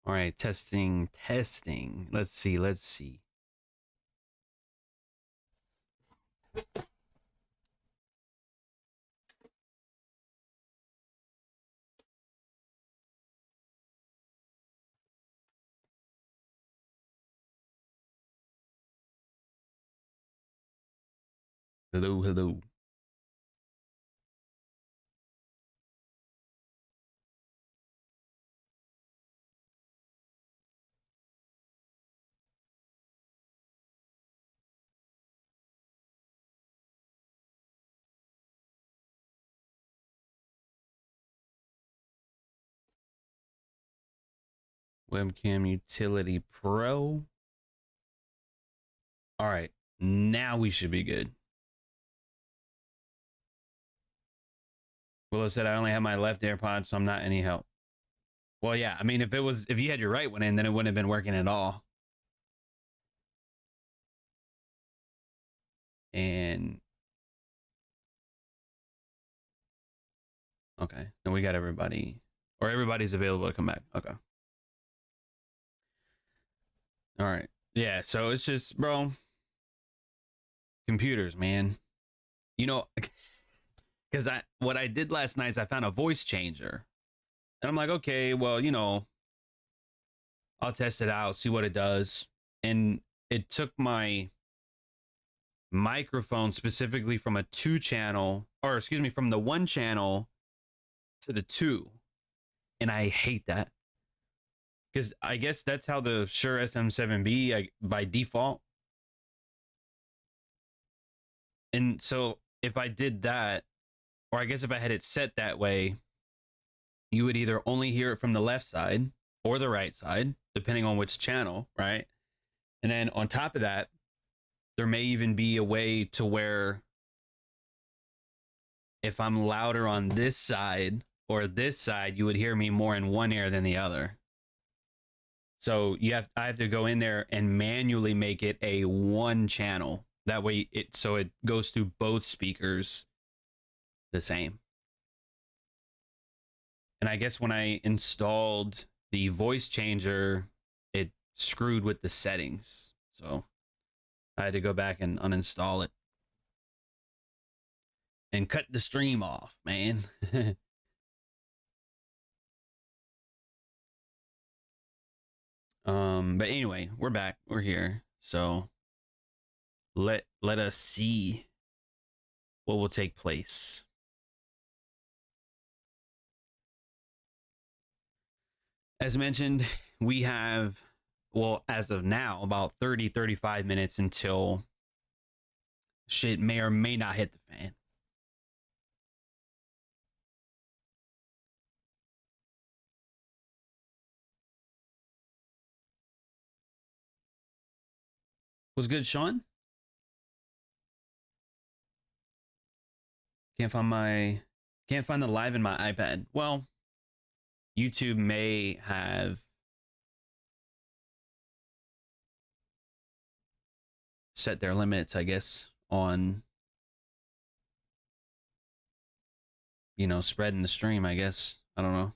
All right, testing. Let's see. Hello. Webcam Utility Pro. All right, now we should be good. Willow said I only have my left AirPod, so I'm not any help. Well, yeah, I mean, if you had your right one in, then it wouldn't have been working at all. And okay, and we got everybody, or everybody's available to come back. Okay. All right. Yeah, so it's just, bro, computers, man. You know, because what I did last night is I found a voice changer. And I'm like, okay, well, you know, I'll test it out, see what it does. And it took my microphone specifically from a 2-channel, or excuse me, from the 1 channel to the 2. And I hate that. Because I guess that's how the Shure SM7B by default. And so if I did that, or I guess if I had it set that way, you would either only hear it from the left side or the right side, depending on which channel, right? And then on top of that, there may even be a way to where if I'm louder on this side or this side, you would hear me more in one ear than the other. So I have to go in there and manually make it a 1 channel. That way it goes through both speakers the same. And I guess when I installed the voice changer, it screwed with the settings. So I had to go back and uninstall it and cut the stream off, man. But anyway, we're back. We're here. So let us see what will take place. As mentioned, we have, well, as of now, about 35 minutes until shit may or may not hit the fan. Was good, Sean? Can't find the live in my iPad. Well, YouTube may have set their limits, I guess, on, you know, spreading the stream, I guess. I don't know.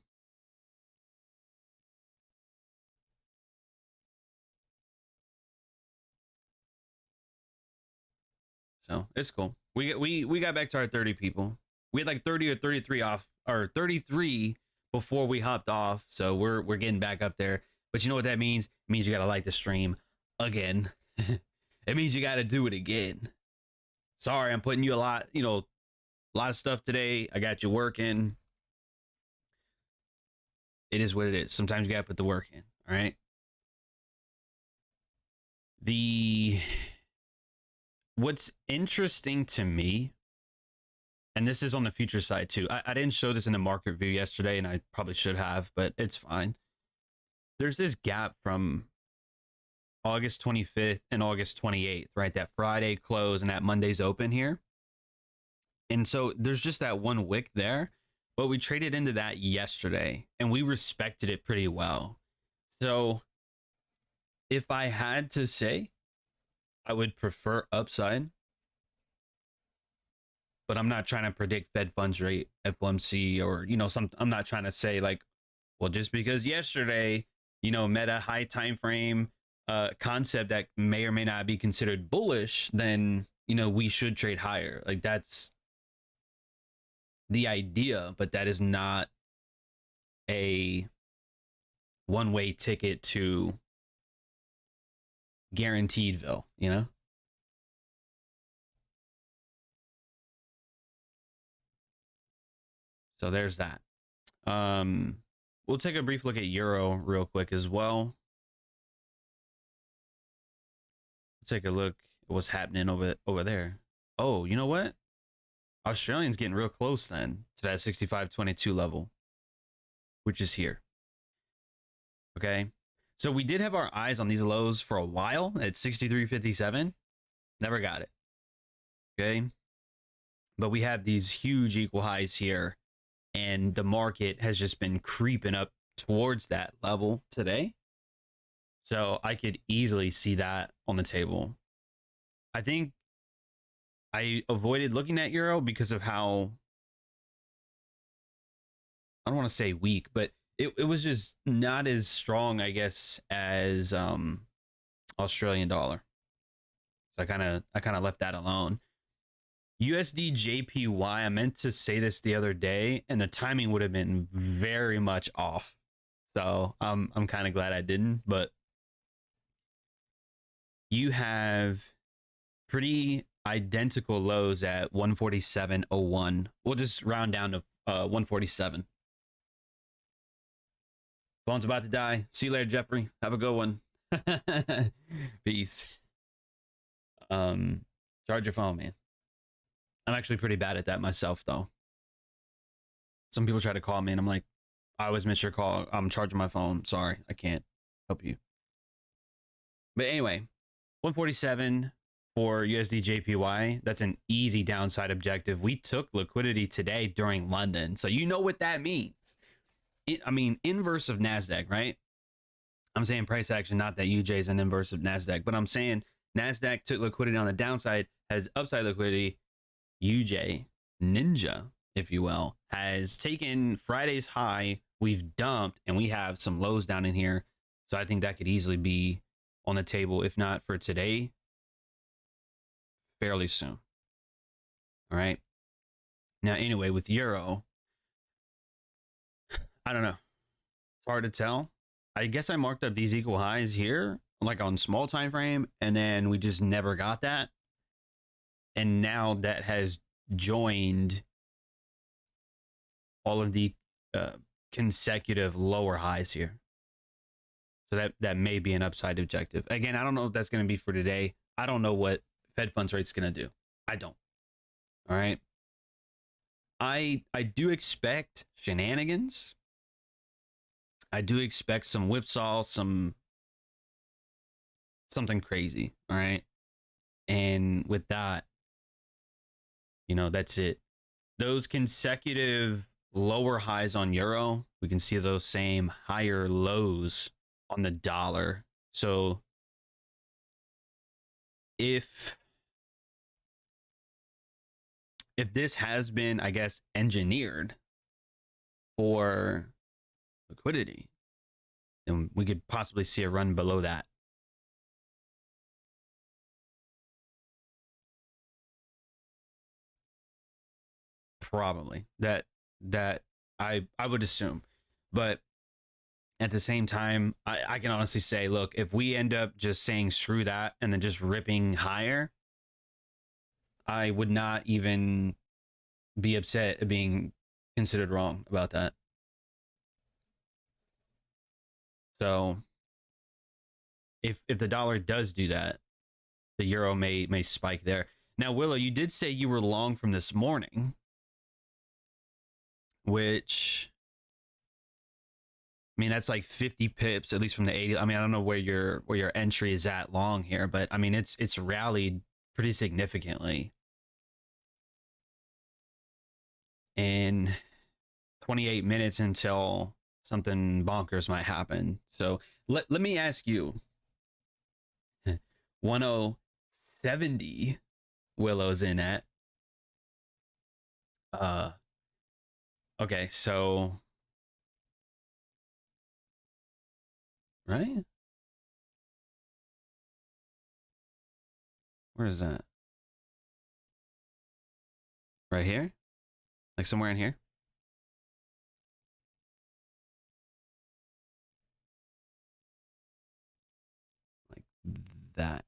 So it's cool. We got back to our 30 people. We had like 30 or 33 off, or 33 before we hopped off. So we're getting back up there. But you know what that means? It means you gotta like the stream again. It means you gotta do it again. Sorry, I'm putting you a lot of stuff today. I got you working. It is what it is. Sometimes you gotta put the work in. All right. What's interesting to me, and this is on the future side too. I didn't show this in the market view yesterday, and I probably should have, but it's fine. There's this gap from August 25th and August 28th, right? That Friday close and that Monday's open here. And so there's just that one wick there, but we traded into that yesterday and we respected it pretty well. So if I had to say, I would prefer upside, but I'm not trying to predict Fed funds rate, FOMC, or, you know, I'm not trying to say like, well, just because yesterday meta high time frame concept that may or may not be considered bullish, then we should trade higher. Like, that's the idea, but that is not a one-way ticket to guaranteedville, So there's that. We'll take a brief look at euro real quick as well. Take a look at what's happening over there. Oh, you know what? Australian's getting real close then to that 65.22 level, which is here. Okay. So we did have our eyes on these lows for a while at 63.57. Never got it. Okay. But we have these huge equal highs here, and the market has just been creeping up towards that level today. So I could easily see that on the table. I think I avoided looking at euro because of how, I don't want to say weak, but it was just not as strong, I guess, as Australian dollar. So I kind of left that alone. USD JPY, I meant to say this the other day, and the timing would have been very much off. So I'm kind of glad I didn't, but you have pretty identical lows at 147.01. We'll just round down to 147. Phone's about to die. See you later, Jeffrey. Have a good one. Peace. Charge your phone, man. I'm actually pretty bad at that myself, though. Some people try to call me, and I'm like, I always miss your call. I'm charging my phone. Sorry, I can't help you. But anyway, 147 for USD JPY. That's an easy downside objective. We took liquidity today during London, so you know what that means. I mean, inverse of Nasdaq, right? I'm saying price action, not that UJ is an inverse of Nasdaq, but I'm saying Nasdaq took liquidity on the downside, has upside liquidity. UJ, Ninja, if you will, has taken Friday's high. We've dumped, and we have some lows down in here. So I think that could easily be on the table, if not for today, fairly soon. All right. Now, anyway, with euro, I don't know. It's hard to tell. I guess I marked up these equal highs here, like on small time frame, and then we just never got that. And now that has joined all of the consecutive lower highs here. So that may be an upside objective. Again, I don't know if that's going to be for today. I don't know what Fed funds rate's going to do. I don't. All right. I do expect shenanigans. I do expect some whipsaw, something crazy. All right. And with that, that's it. Those consecutive lower highs on euro, we can see those same higher lows on the dollar. So if this has been, I guess, engineered for liquidity, then we could possibly see a run below that. Probably that I would assume, but at the same time, I can honestly say, look, if we end up just saying screw that and then just ripping higher, I would not even be upset at being considered wrong about that. So if the dollar does do that, the euro may spike there. Now, Willow, you did say you were long from this morning, which, I mean, that's like 50 pips, at least from the 80. I mean, I don't know where your entry is at long here, but I mean, it's rallied pretty significantly in 28 minutes until something bonkers might happen. So let me ask you, 1070 Willow's in at. Okay, so right? Where is that? Right here? Like somewhere in here? Like that.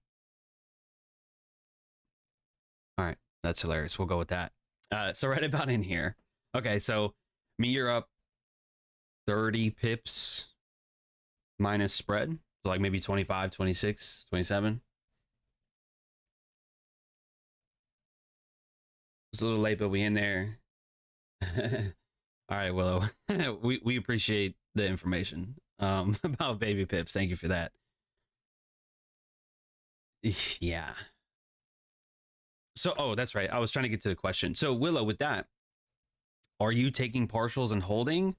All right. That's hilarious. We'll go with that. So right about in here. Okay, so me, you're up 30 pips minus spread. So like maybe 25, 26, 27. It's a little late, but we in there. All right, Willow. we appreciate the information about baby pips. Thank you for that. Yeah. So, oh, that's right. I was trying to get to the question. So, Willow, with that, are you taking partials and holding,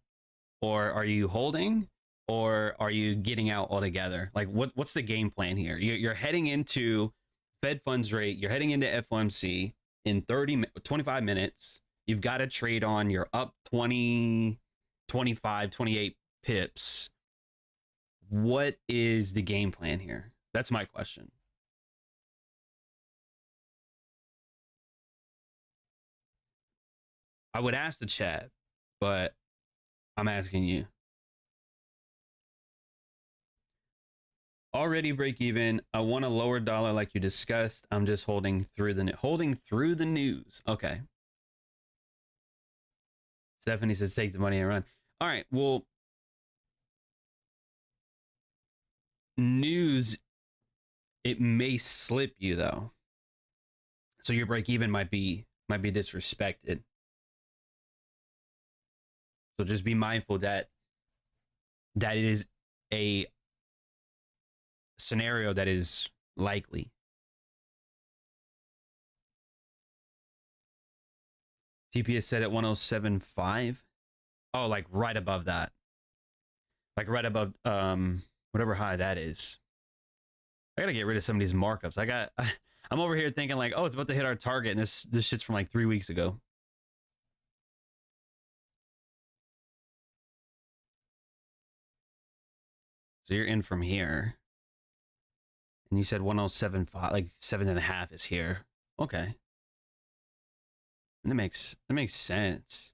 or are you holding, or are you getting out altogether? Like, what's the game plan here? You're heading into Fed funds rate. You're heading into FOMC in 25 minutes. You've got to trade on. You're up 20, 25, 28 pips. What is the game plan here? That's my question. I would ask the chat, but I'm asking you. Already break even. I want a lower dollar like you discussed. I'm just holding through the news. Okay. Stephanie says take the money and run. All right. Well, news, it may slip you though. So your break even might be disrespected. So just be mindful that it is a scenario that is likely. TPS set at 107.5. Oh, like right above that. Like right above whatever high that is. I gotta get rid of some of these markups. I'm over here thinking like, oh, it's about to hit our target, and this shit's from like 3 weeks ago. So you're in from here. And you said 107.5, like 7.5 is here. Okay. And that makes sense.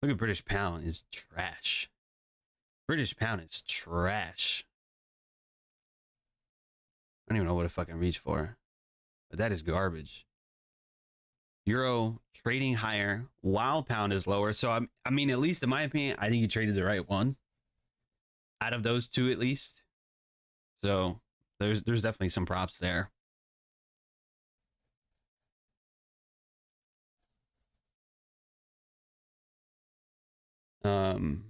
Look at British pound is trash. British pound is trash. I don't even know what to fucking reach for. But that is garbage. Euro trading higher while pound is lower. So I mean, at least in my opinion, I think you traded the right one. Out of those two at least. So there's definitely some props there. Oh,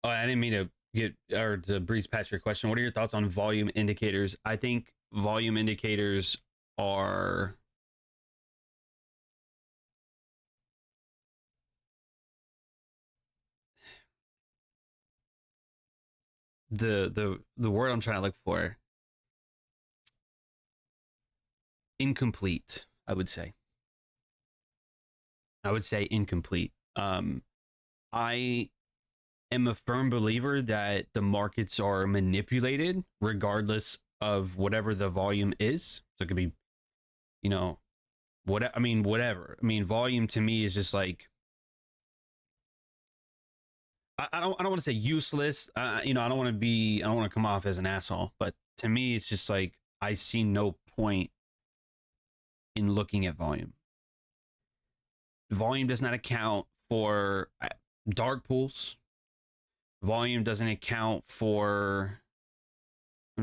I didn't mean to get or to breeze past your question. What are your thoughts on volume indicators? I think volume indicators are the word I'm trying to look for. Incomplete, I would say. Incomplete. I am a firm believer that the markets are manipulated regardless of whatever the volume is. So it could be, you know, whatever. I mean, volume to me is just like, I don't want to say useless. I don't want to come off as an asshole, but to me, it's just like, I see no point in looking at volume. Volume does not account for dark pools. Volume doesn't account for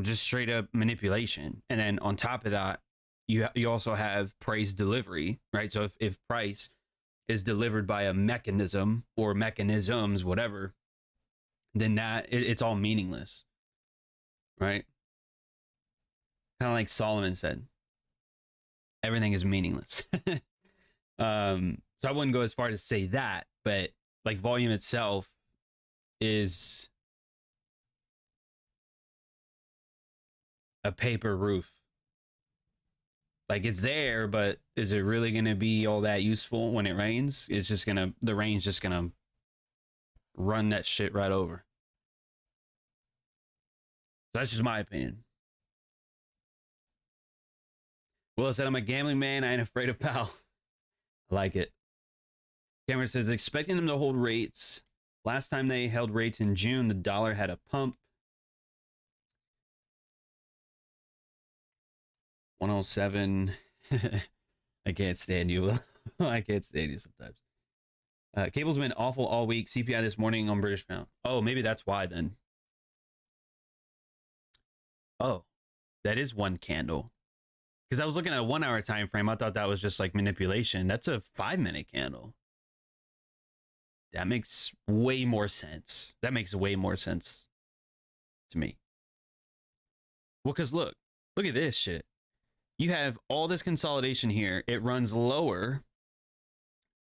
just straight up manipulation. And then on top of that, you also have price delivery, right? So if price is delivered by a mechanism or mechanisms, whatever, then it's all meaningless, right? Kind of like Solomon said, everything is meaningless. So I wouldn't go as far to say that, but like volume itself is a paper roof. Like it's there, but is it really going to be all that useful when it rains? It's just the rain's just going to run that shit right over. That's just my opinion. Will said, I'm a gambling man. I ain't afraid of Powell. I like it. Cameron says, expecting them to hold rates. Last time they held rates in June, the dollar had a pump. 107. I can't stand you. I can't stand you sometimes. Cable's been awful all week. CPI this morning on British pound. Oh, maybe that's why then. Oh, that is one candle. Because I was looking at a 1 hour time frame. I thought that was just like manipulation. That's a 5-minute candle. That makes way more sense. That makes way more sense to me. Well, because look at this shit. You have all this consolidation here. It runs lower,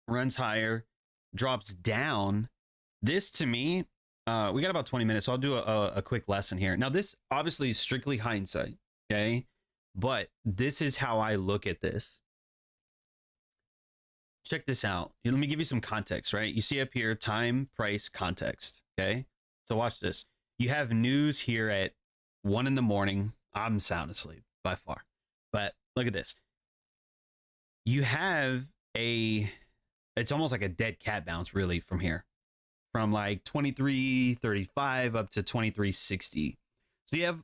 runs higher, drops down. This to me, we got about 20 minutes, so I'll do a quick lesson here. Now, this obviously is strictly hindsight, okay? But this is how I look at this. Check this out. Let me give you some context, right? You see up here, time, price, context, okay? So watch this. You have news here at 1 in the morning. I'm sound asleep by far. But look at this. You have it's almost like a dead cat bounce really from here. From like 23.35 up to 23.60. So you have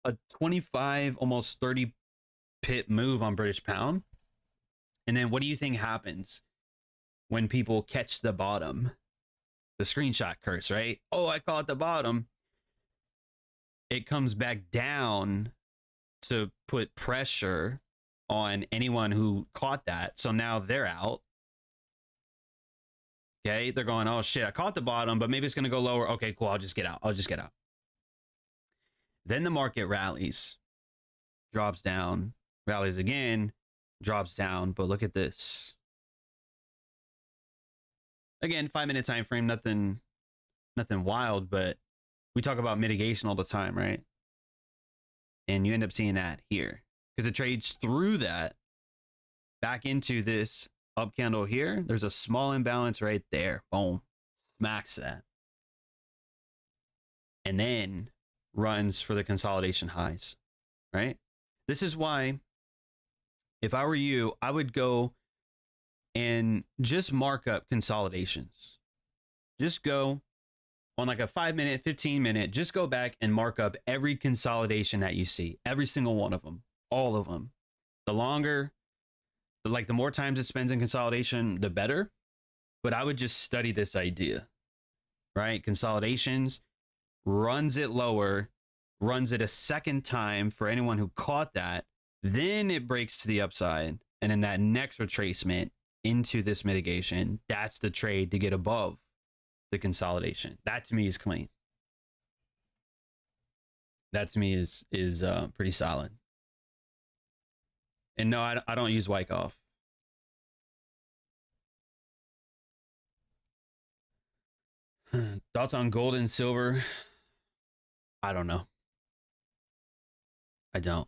a 25, almost 30 pip move on British pound. And then what do you think happens when people catch the bottom? The screenshot curse, right? Oh, I caught the bottom. It comes back down to put pressure on anyone who caught that. So now they're out. Okay, they're going, oh shit, I caught the bottom, but maybe it's going to go lower. Okay, cool, I'll just get out. Then the market rallies, drops down, rallies again, drops down. But look at this. Again, 5-minute time frame, nothing wild, but we talk about mitigation all the time, right? And you end up seeing that here because it trades through that back into this up candle here. There's a small imbalance right there. Boom. Smacks that. And then runs for the consolidation highs, right? This is why if I were you, I would go and just mark up consolidations. Just go on like a 5-minute, 15-minute, just go back and mark up every consolidation that you see. Every single one of them. All of them. The longer, the more times it spends in consolidation, the better. But I would just study this idea, right? Consolidations, runs it lower, runs it a second time for anyone who caught that. Then it breaks to the upside. And then that next retracement into this mitigation, that's the trade to get above the consolidation. That to me is clean. That to me is pretty solid. And no, I don't use Wyckoff. Thoughts on gold and silver? I don't know. I don't.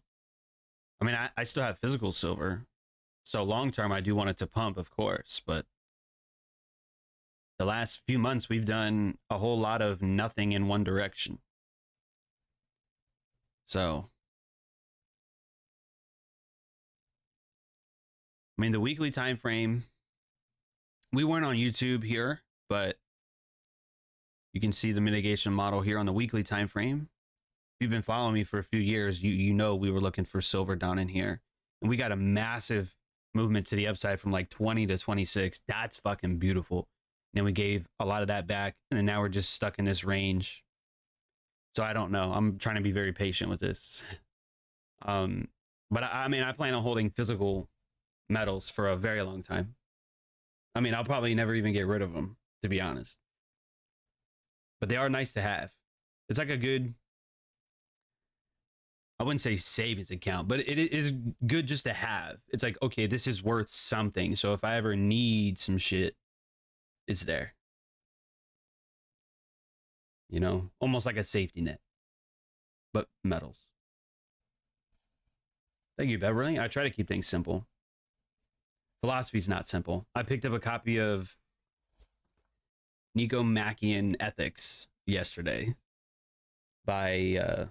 I mean, I still have physical silver. So long term, I do want it to pump, of course. But the last few months, we've done a whole lot of nothing in one direction. So, I mean, the weekly time frame, we weren't on YouTube here, but you can see the mitigation model here on the weekly time frame. If you've been following me for a few years, you know we were looking for silver down in here. And we got a massive movement to the upside from like 20 to 26. That's fucking beautiful. And then we gave a lot of that back, and then now we're just stuck in this range. So I don't know. I'm trying to be very patient with this. But I mean, I plan on holding physical metals for a very long time. I mean, I'll probably never even get rid of them, to be honest. But they are nice to have. It's like a good, I wouldn't say savings account, but it is good just to have. It's like, okay, this is worth something. So if I ever need some shit, it's there. You know, almost like a safety net, but metals. Thank you, Beverly. I try to keep things simple. Philosophy's not simple. I picked up a copy of Nicomachean Ethics yesterday by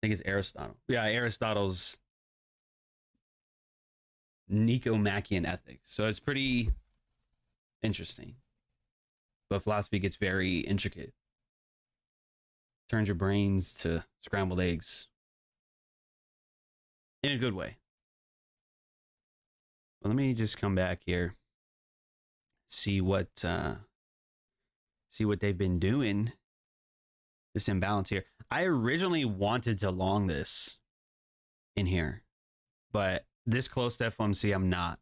think it's Aristotle. Yeah, Aristotle's Nicomachean Ethics. So it's pretty interesting. But philosophy gets very intricate. Turns your brains to scrambled eggs. In a good way. Well, let me just come back here. See what they've been doing. This imbalance here. I originally wanted to long this in here, but this close to FOMC, I'm not.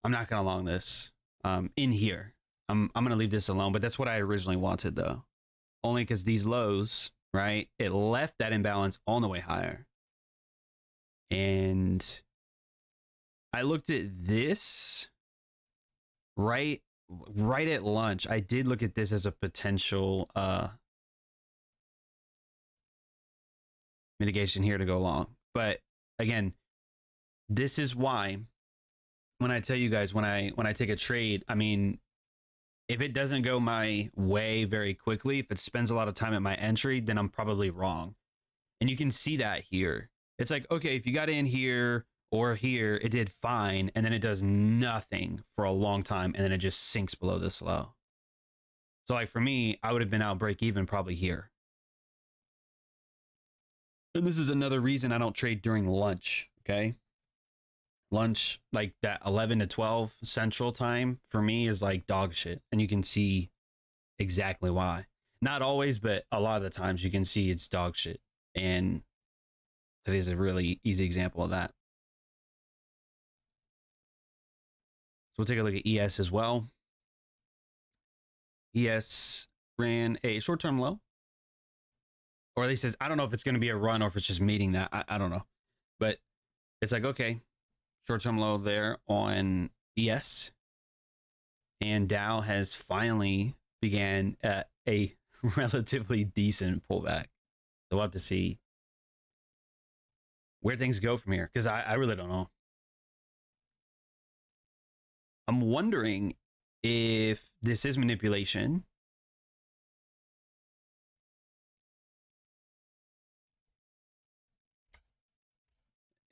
I'm not gonna long this in here. I'm gonna leave this alone, but that's what I originally wanted though. Only because these lows, right? It left that imbalance on the way higher. And I looked at this right at lunch. I did look at this as a potential mitigation here to go long. But again, this is why when I tell you guys when I take a trade, I mean, if it doesn't go my way very quickly, if it spends a lot of time at my entry, then I'm probably wrong. And you can see that here. It's like, okay, if you got in here or here, it did fine, and then it does nothing for a long time, and then it just sinks below this low. So like for me, I would have been out break even probably here. And this is another reason I don't trade during lunch, okay? Lunch, like that 11 to 12 central time for me is like dog shit. And you can see exactly why. Not always, but a lot of the times you can see it's dog shit. And today's a really easy example of that. So we'll take a look at ES as well. ES ran a short-term low. Or at least says, I don't know if it's going to be a run or if it's just meeting that. I don't know. But it's like, okay, short-term low there on ES. And Dow has finally began a relatively decent pullback. So we'll have to see where things go from here, because I really don't know. I'm wondering if this is manipulation.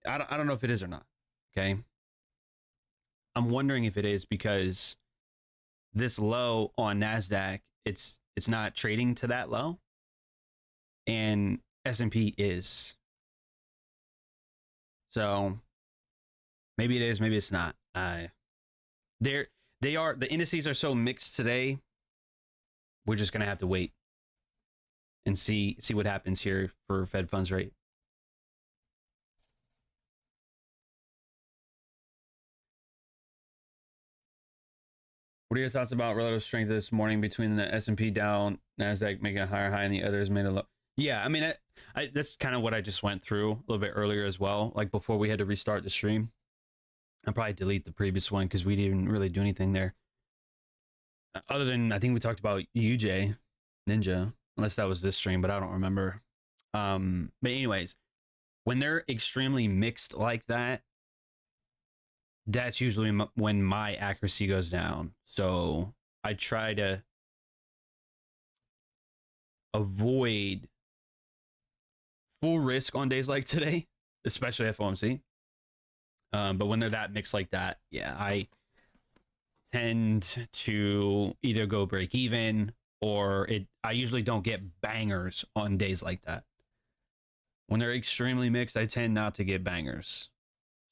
I don't know if it is or not. Okay. I'm wondering if it is because this low on Nasdaq, it's not trading to that low, and S&P is. So maybe it is, maybe it's not. The indices are so mixed today. We're just gonna have to wait and see what happens here for Fed funds rate. What are your thoughts about relative strength this morning between the S&P down, Nasdaq making a higher high, and the others made a low? Yeah, I mean, that's kind of what I just went through a little bit earlier as well. Like before we had to restart the stream, I'll probably delete the previous one because we didn't really do anything there. Other than I think we talked about UJ Ninja, unless that was this stream, but I don't remember. But anyways, when they're extremely mixed like that, that's usually when my accuracy goes down. So I try to avoid full risk on days like today, especially FOMC. But when they're that mixed like that, yeah, I tend to either go break even or I usually don't get bangers on days like that. When they're extremely mixed, I tend not to get bangers.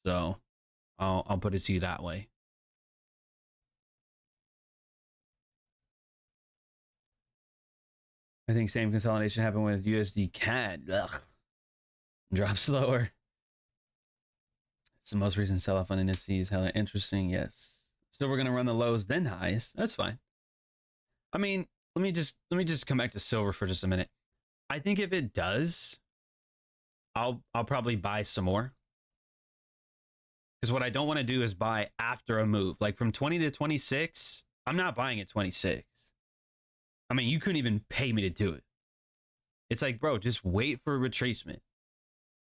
So I'll put it to you that way. I think same consolidation happened with USD CAD. Ugh. Drop slower. It's the most recent sell-off on indices. Hella interesting. Yes. So we're gonna run the lows then highs. That's fine. I mean, let me just come back to silver for just a minute. I think if it does, I'll probably buy some more. Because what I don't want to do is buy after a move. Like from 20 to 26, I'm not buying at 26. I mean, you couldn't even pay me to do it. It's like, bro, just wait for a retracement.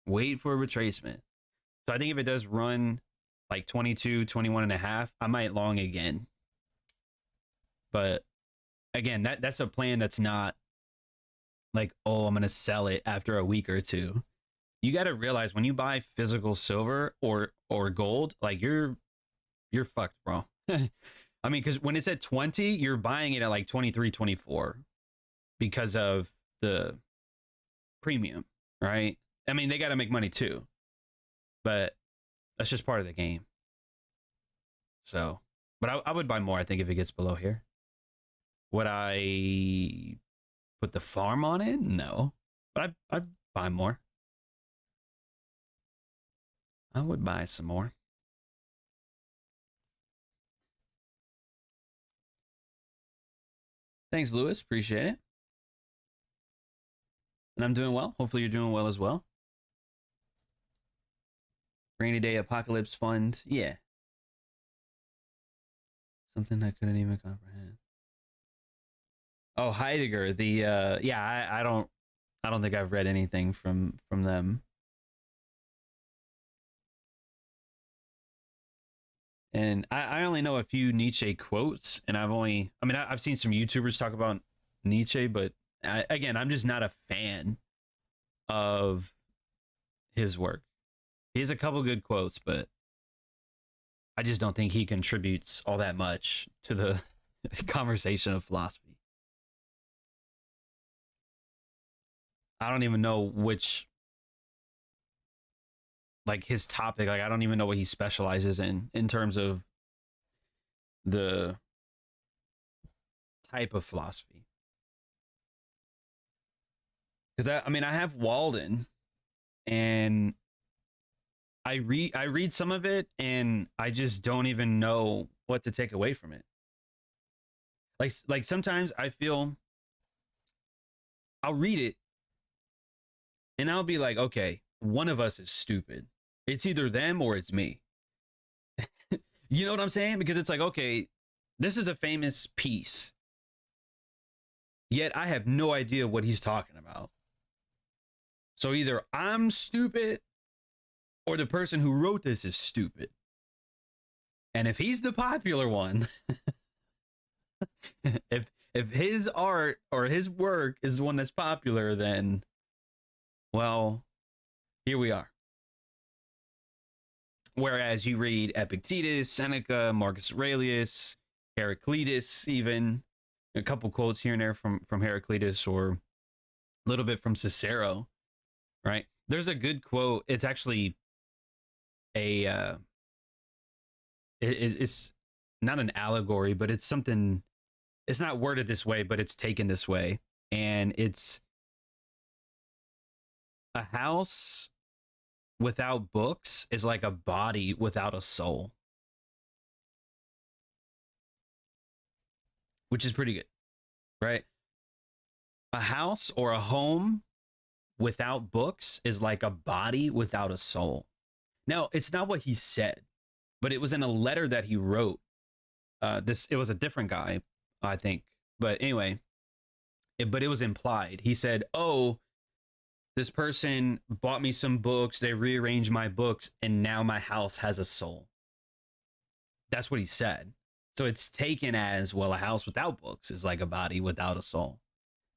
Wait for a retracement. So I think if it does run like 22, 21 and a half, I might long again. But again, that's a plan that's not like, oh, I'm gonna sell it after a week or two. You got to realize when you buy physical silver or gold, like you're fucked, bro. I mean, because when it's at 20, you're buying it at like 23, 24 because of the premium, right? I mean, they got to make money too, but that's just part of the game. So, but I would buy more, I think, if it gets below here. Would I put the farm on it? No, but I'd buy more. I would buy some more. Thanks, Lewis. Appreciate it. And I'm doing well. Hopefully you're doing well as well. Rainy Day Apocalypse Fund. Yeah. Something I couldn't even comprehend. Oh, Heidegger. The yeah, I don't think I've read anything from them. And I only know a few Nietzsche quotes, and I've seen some YouTubers talk about Nietzsche, but again, I'm just not a fan of his work. He has a couple good quotes, but I just don't think he contributes all that much to the conversation of philosophy. I don't even know which, like, his topic, like, I don't even know what he specializes in terms of the type of philosophy. Because I have Walden, and I read some of it, and I just don't even know what to take away from it. Like sometimes I feel I'll read it, and I'll be like, okay, one of us is stupid. It's either them or it's me. You know what I'm saying? Because it's like, okay, this is a famous piece, yet I have no idea what he's talking about. So either I'm stupid or the person who wrote this is stupid. And if he's the popular one, if his art or his work is the one that's popular, then, well, here we are. Whereas you read Epictetus, Seneca, Marcus Aurelius, Heraclitus, even a couple quotes here and there from Heraclitus, or a little bit from Cicero, right? There's a good quote. It's actually it's not an allegory, but it's something. It's not worded this way, but it's taken this way, and it's a house without books is like a body without a soul, which is pretty good, right? A house or a home without books is like a body without a soul. Now, it's not what he said, but it was in a letter that he wrote. It was a different guy, I think. But anyway, but it was implied. He said, oh, this person bought me some books, they rearranged my books, and now my house has a soul. That's what he said. So it's taken as, well, a house without books is like a body without a soul.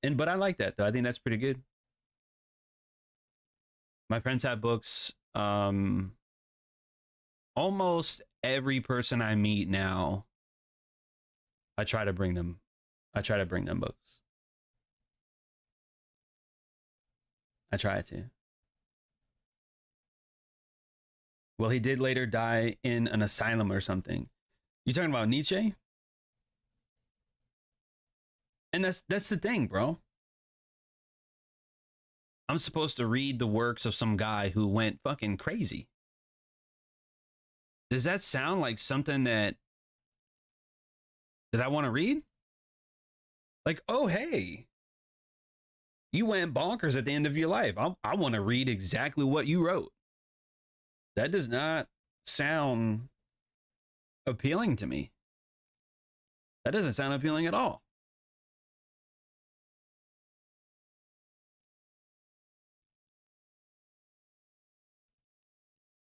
But I like that, though. I think that's pretty good. My friends have books. Almost every person I meet now, I try to bring them books. I try to. Well, he did later die in an asylum or something. You talking about Nietzsche? And that's the thing, bro. I'm supposed to read the works of some guy who went fucking crazy. Does that sound like something that I want to read? Like, oh, hey, you went bonkers at the end of your life. I want to read exactly what you wrote. That does not sound appealing to me. That doesn't sound appealing at all.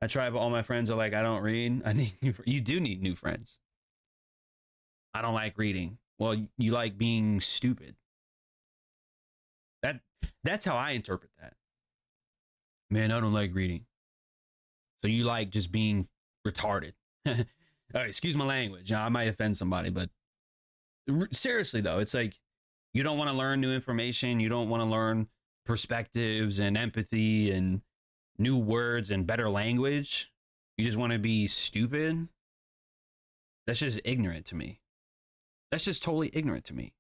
I try, but all my friends are like, I don't read. I need you do need new friends. I don't like reading. Well, you like being stupid. That's how I interpret that. Man, I don't like reading. So you like just being retarded. All right, excuse my language. I might offend somebody, but seriously though, it's like you don't want to learn new information. You don't want to learn perspectives and empathy and new words and better language. You just want to be stupid. That's just ignorant to me. That's just totally ignorant to me.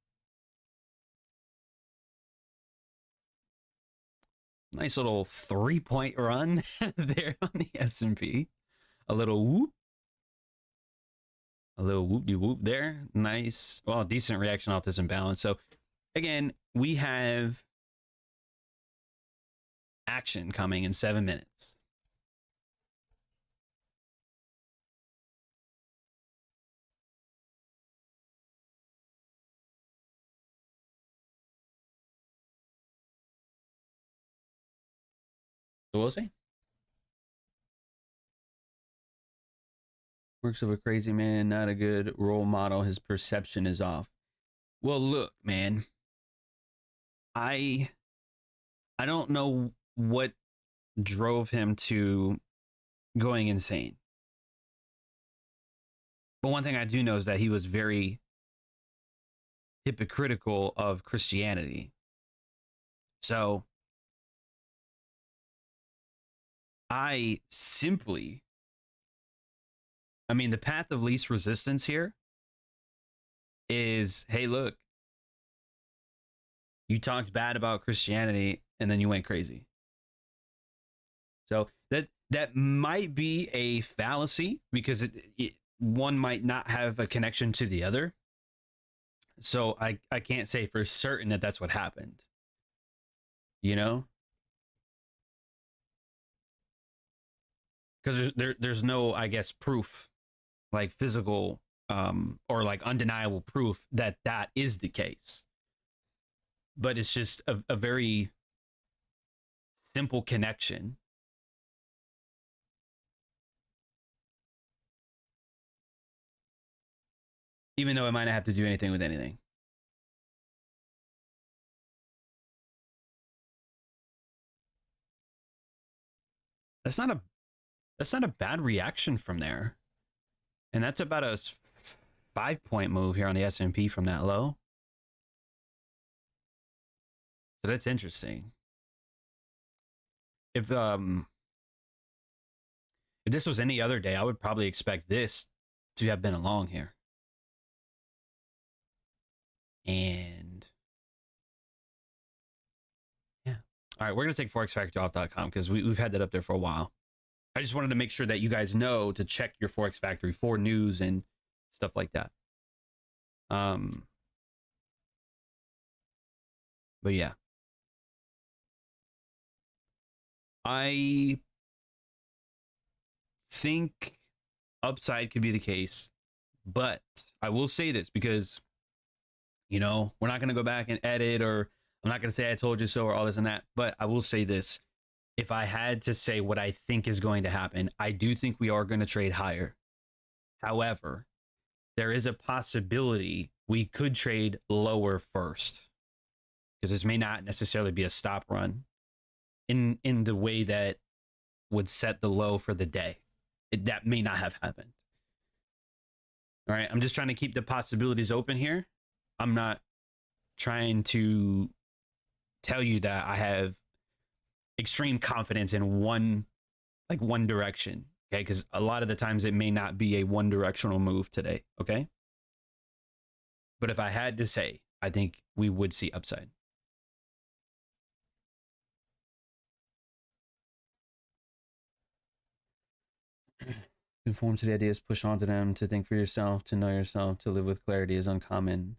Nice little 3-point run there on the S&P. A little whoop. A little whoop-de-whoop there. Nice. Well, decent reaction off this imbalance. So, again, we have action coming in 7 minutes. So we'll see. Works of a crazy man, not a good role model. His perception is off. Well, look, man. I don't know what drove him to going insane. But one thing I do know is that he was very hypocritical of Christianity. So I mean, the path of least resistance here is, hey, look, you talked bad about Christianity and then you went crazy. So that might be a fallacy because one might not have a connection to the other. So I can't say for certain that that's what happened. You know? Because there's no, I guess, proof, like physical or like undeniable proof that that is the case. But it's just a very simple connection. Even though it might not have to do anything with anything. That's not a bad reaction from there. And that's about a 5-point move here on the S&P from that low. So that's interesting. If this was any other day, I would probably expect this to have been a long here. And yeah. All right, we're going to take forexfactoryoff.com because we've had that up there for a while. I just wanted to make sure that you guys know to check your Forex Factory for news and stuff like that. But yeah. I think upside could be the case, but I will say this because, you know, we're not going to go back and edit, or I'm not going to say I told you so or all this and that, but I will say this. If I had to say what I think is going to happen, I do think we are going to trade higher. However, there is a possibility we could trade lower first, because this may not necessarily be a stop run in the way that would set the low for the day. That may not have happened. All right, I'm just trying to keep the possibilities open here. I'm not trying to tell you that I have extreme confidence in one direction, okay? Because a lot of the times it may not be a one directional move today, okay? But if I had to say, I think we would see upside. Conform to the ideas, push on to them, to think for yourself, to know yourself, to live with clarity is uncommon.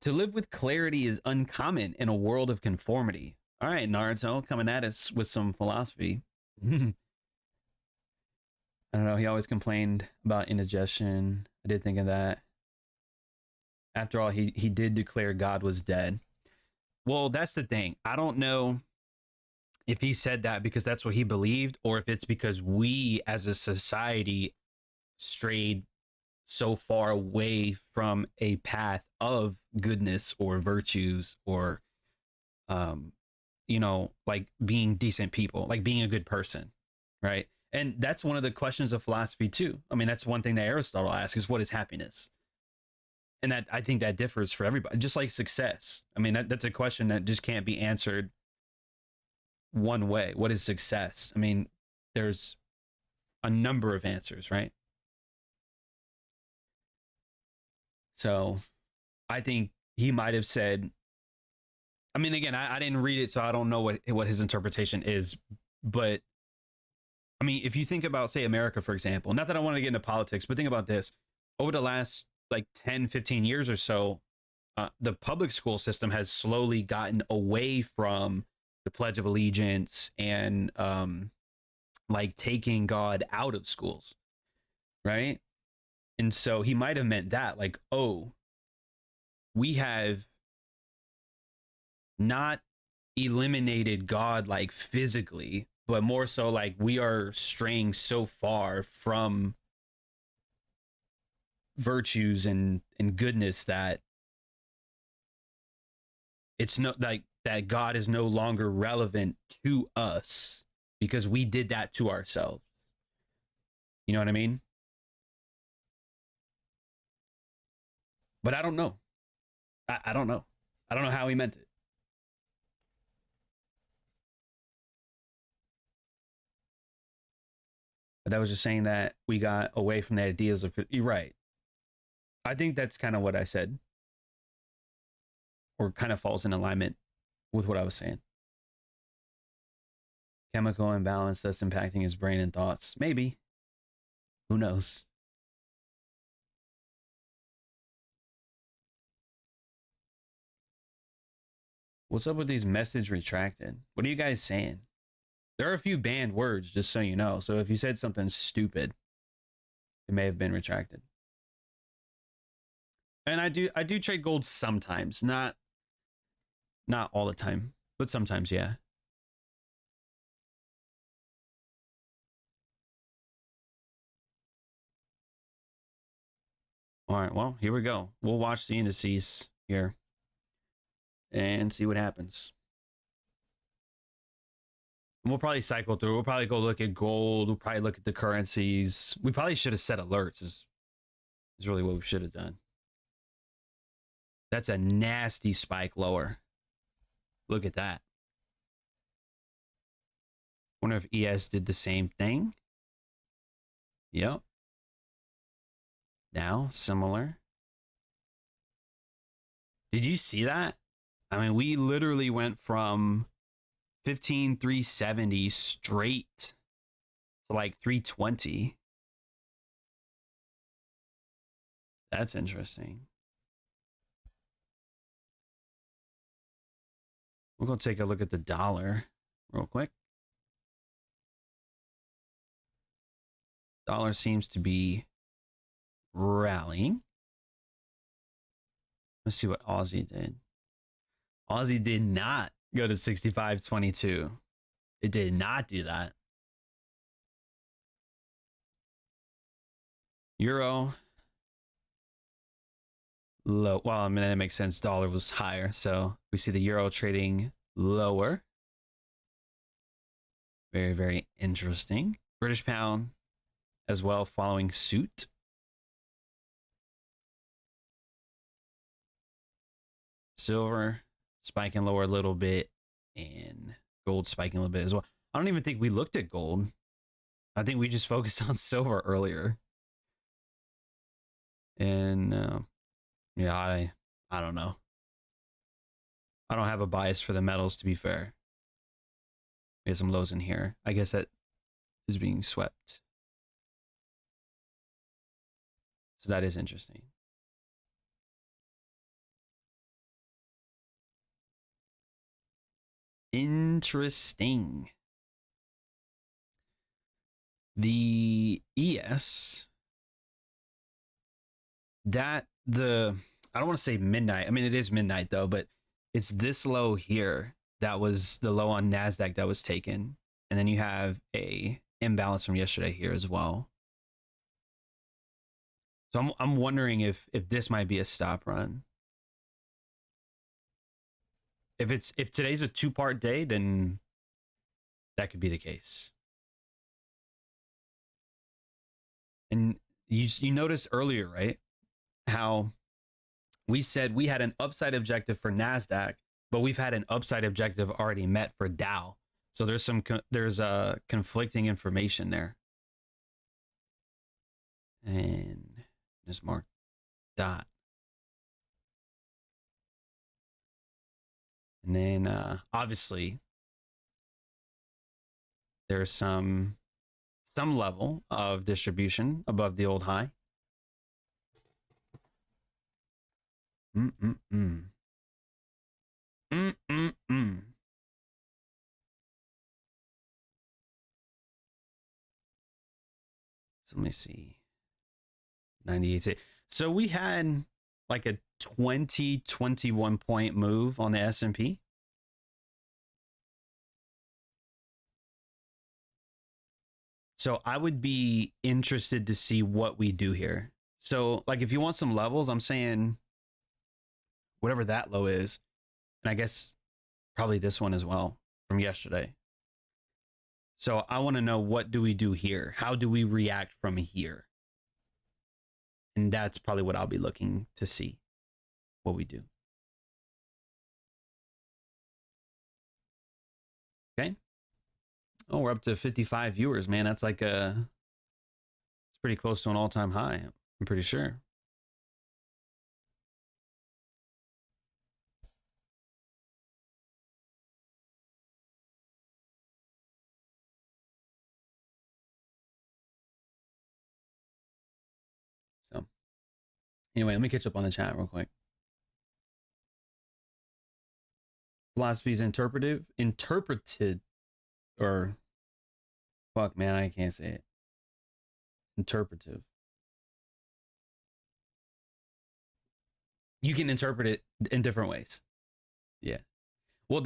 To live with clarity is uncommon in a world of conformity. All right, Naruto coming at us with some philosophy. I don't know. He always complained about indigestion. I did think of that. After all, he did declare God was dead. Well, that's the thing. I don't know if he said that because that's what he believed, or if it's because we as a society strayed so far away from a path of goodness or virtues or you know, like being decent people, like being a good person, right? And that's one of the questions of philosophy too. I mean, that's one thing that Aristotle asks is what is happiness? And that I think that differs for everybody, just like success. I mean, that's a question that just can't be answered one way. What is success? I mean, there's a number of answers, right? So I think he might have said, I mean, again, I didn't read it, so I don't know what his interpretation is. But I mean, if you think about, say, America, for example, not that I want to get into politics, but think about this. Over the last like 10, 15 years or so, the public school system has slowly gotten away from the Pledge of Allegiance and like taking God out of schools, right? And so he might have meant that, like, oh, we have not eliminated God like physically, but more so like we are straying so far from virtues and goodness that it's no like that God is no longer relevant to us because we did that to ourselves. You know what I mean? But I don't know. I don't know. I don't know how he meant it. But that was just saying that we got away from the ideas of, you're right. I think that's kind of what I said, or kind of falls in alignment with what I was saying. Chemical imbalance thus impacting his brain and thoughts. Maybe. Who knows? What's up with these message retracted? What are you guys saying? There are a few banned words, just so you know. So if you said something stupid, it may have been retracted. And I do trade gold sometimes, not all the time, but sometimes, yeah. All right, well, here we go. We'll watch the indices here and see what happens. We'll probably cycle through. We'll probably go look at gold. We'll probably look at the currencies. We probably should have set alerts is really what we should have done. That's a nasty spike lower. Look at that. Wonder if ES did the same thing. Yep. Now, similar. Did you see that? I mean, we literally went from 15,370 straight to like 320. That's interesting. We're going to take a look at the dollar real quick. Dollar seems to be rallying. Let's see what Aussie did. Aussie did not go to 65.22. It did not do that. Euro low. Well, I mean, that makes sense. Dollar was higher. So we see the euro trading lower. Very, very interesting. British pound as well following suit. Silver spiking lower a little bit and gold spiking a little bit as well. I don't even think we looked at gold. I think we just focused on silver earlier. And yeah, I don't know. I don't have a bias for the metals, to be fair. We have some lows in here. I guess that is being swept. So that is interesting. Interesting. The ES, that I don't want to say midnight. I mean, it is midnight though, but it's this low here. That was the low on Nasdaq that was taken. And then you have a imbalance from yesterday here as well. So I'm wondering if this might be a stop run. If today's a 2-part day, then that could be the case. And you noticed earlier, right? How we said we had an upside objective for Nasdaq, but we've had an upside objective already met for Dow. So there's conflicting information there. And just mark that. And then obviously there's some level of distribution above the old high. So let me see. 98. So we had like a 21 point move on the S&P. So I would be interested to see what we do here. So like if you want some levels, I'm saying whatever that low is, and I guess probably this one as well from yesterday. So I want to know, what do we do here? How do we react from here? And that's probably what I'll be looking to see what we do. Okay. Oh, we're up to 55 viewers, man. That's like it's pretty close to an all-time high, I'm pretty sure. So anyway, let me catch up on the chat real quick. Philosophy is interpreted, or fuck, man, I can't say it. Interpretive. You can interpret it in different ways. Yeah. Well,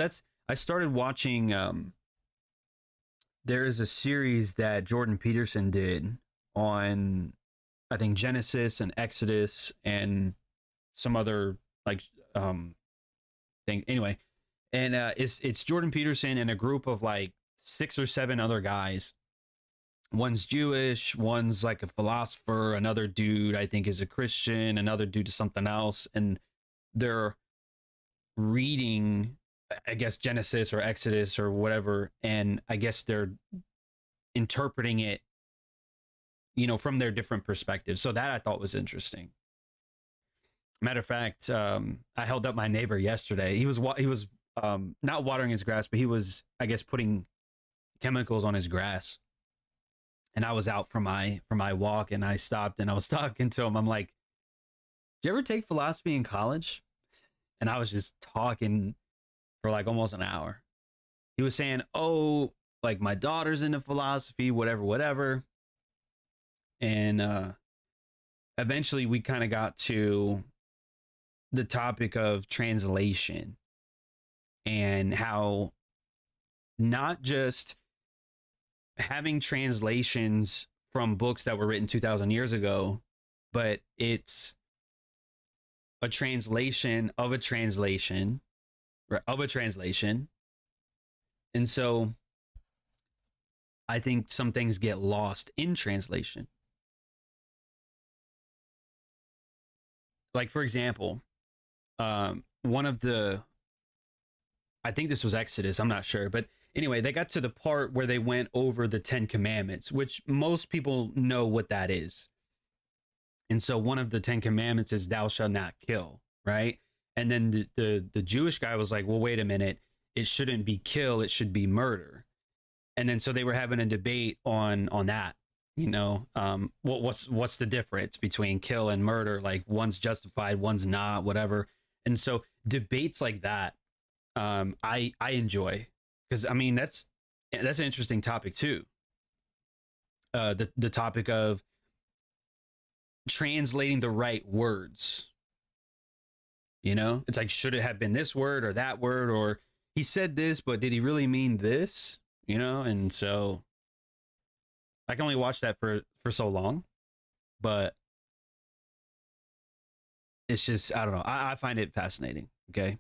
I started watching, there is a series that Jordan Peterson did on, I think, Genesis and Exodus and some other like thing. Anyway, and it's Jordan Peterson and a group of like 6 or 7 other guys. One's Jewish, one's like a philosopher, another dude I think is a Christian, another dude is something else, and they're reading, I guess, Genesis or Exodus or whatever, and I guess they're interpreting it, you know, from their different perspectives. So that I thought was interesting. Matter of fact, I held up my neighbor yesterday. He was not watering his grass, but he was, I guess, putting chemicals on his grass. And I was out for my walk, and I stopped and I was talking to him. I'm like, "Did you ever take philosophy in college?" And I was just talking for like almost an hour. He was saying, "Oh, like my daughter's into philosophy, whatever." And eventually we kind of got to the topic of translation and how not just having translations from books that were written 2,000 years ago, but it's a translation of a translation of a translation. And so I think some things get lost in translation. Like, for example, one of the, I think this was Exodus, I'm not sure, but anyway, they got to the part where they went over the 10 commandments, which most people know what that is. And so one of the 10 commandments is thou shalt not kill, right? And then the Jewish guy was like, well, wait a minute, it shouldn't be kill, it should be murder. And then so they were having a debate on that, you know, what's the difference between kill and murder? Like, one's justified, one's not, whatever. And so debates like that, I enjoy, because I mean that's an interesting topic too. The topic of translating the right words. You know, it's like, should it have been this word or that word, or he said this, but did he really mean this? You know, and so I can only watch that for so long, but it's just, I don't know. I find it fascinating. Okay.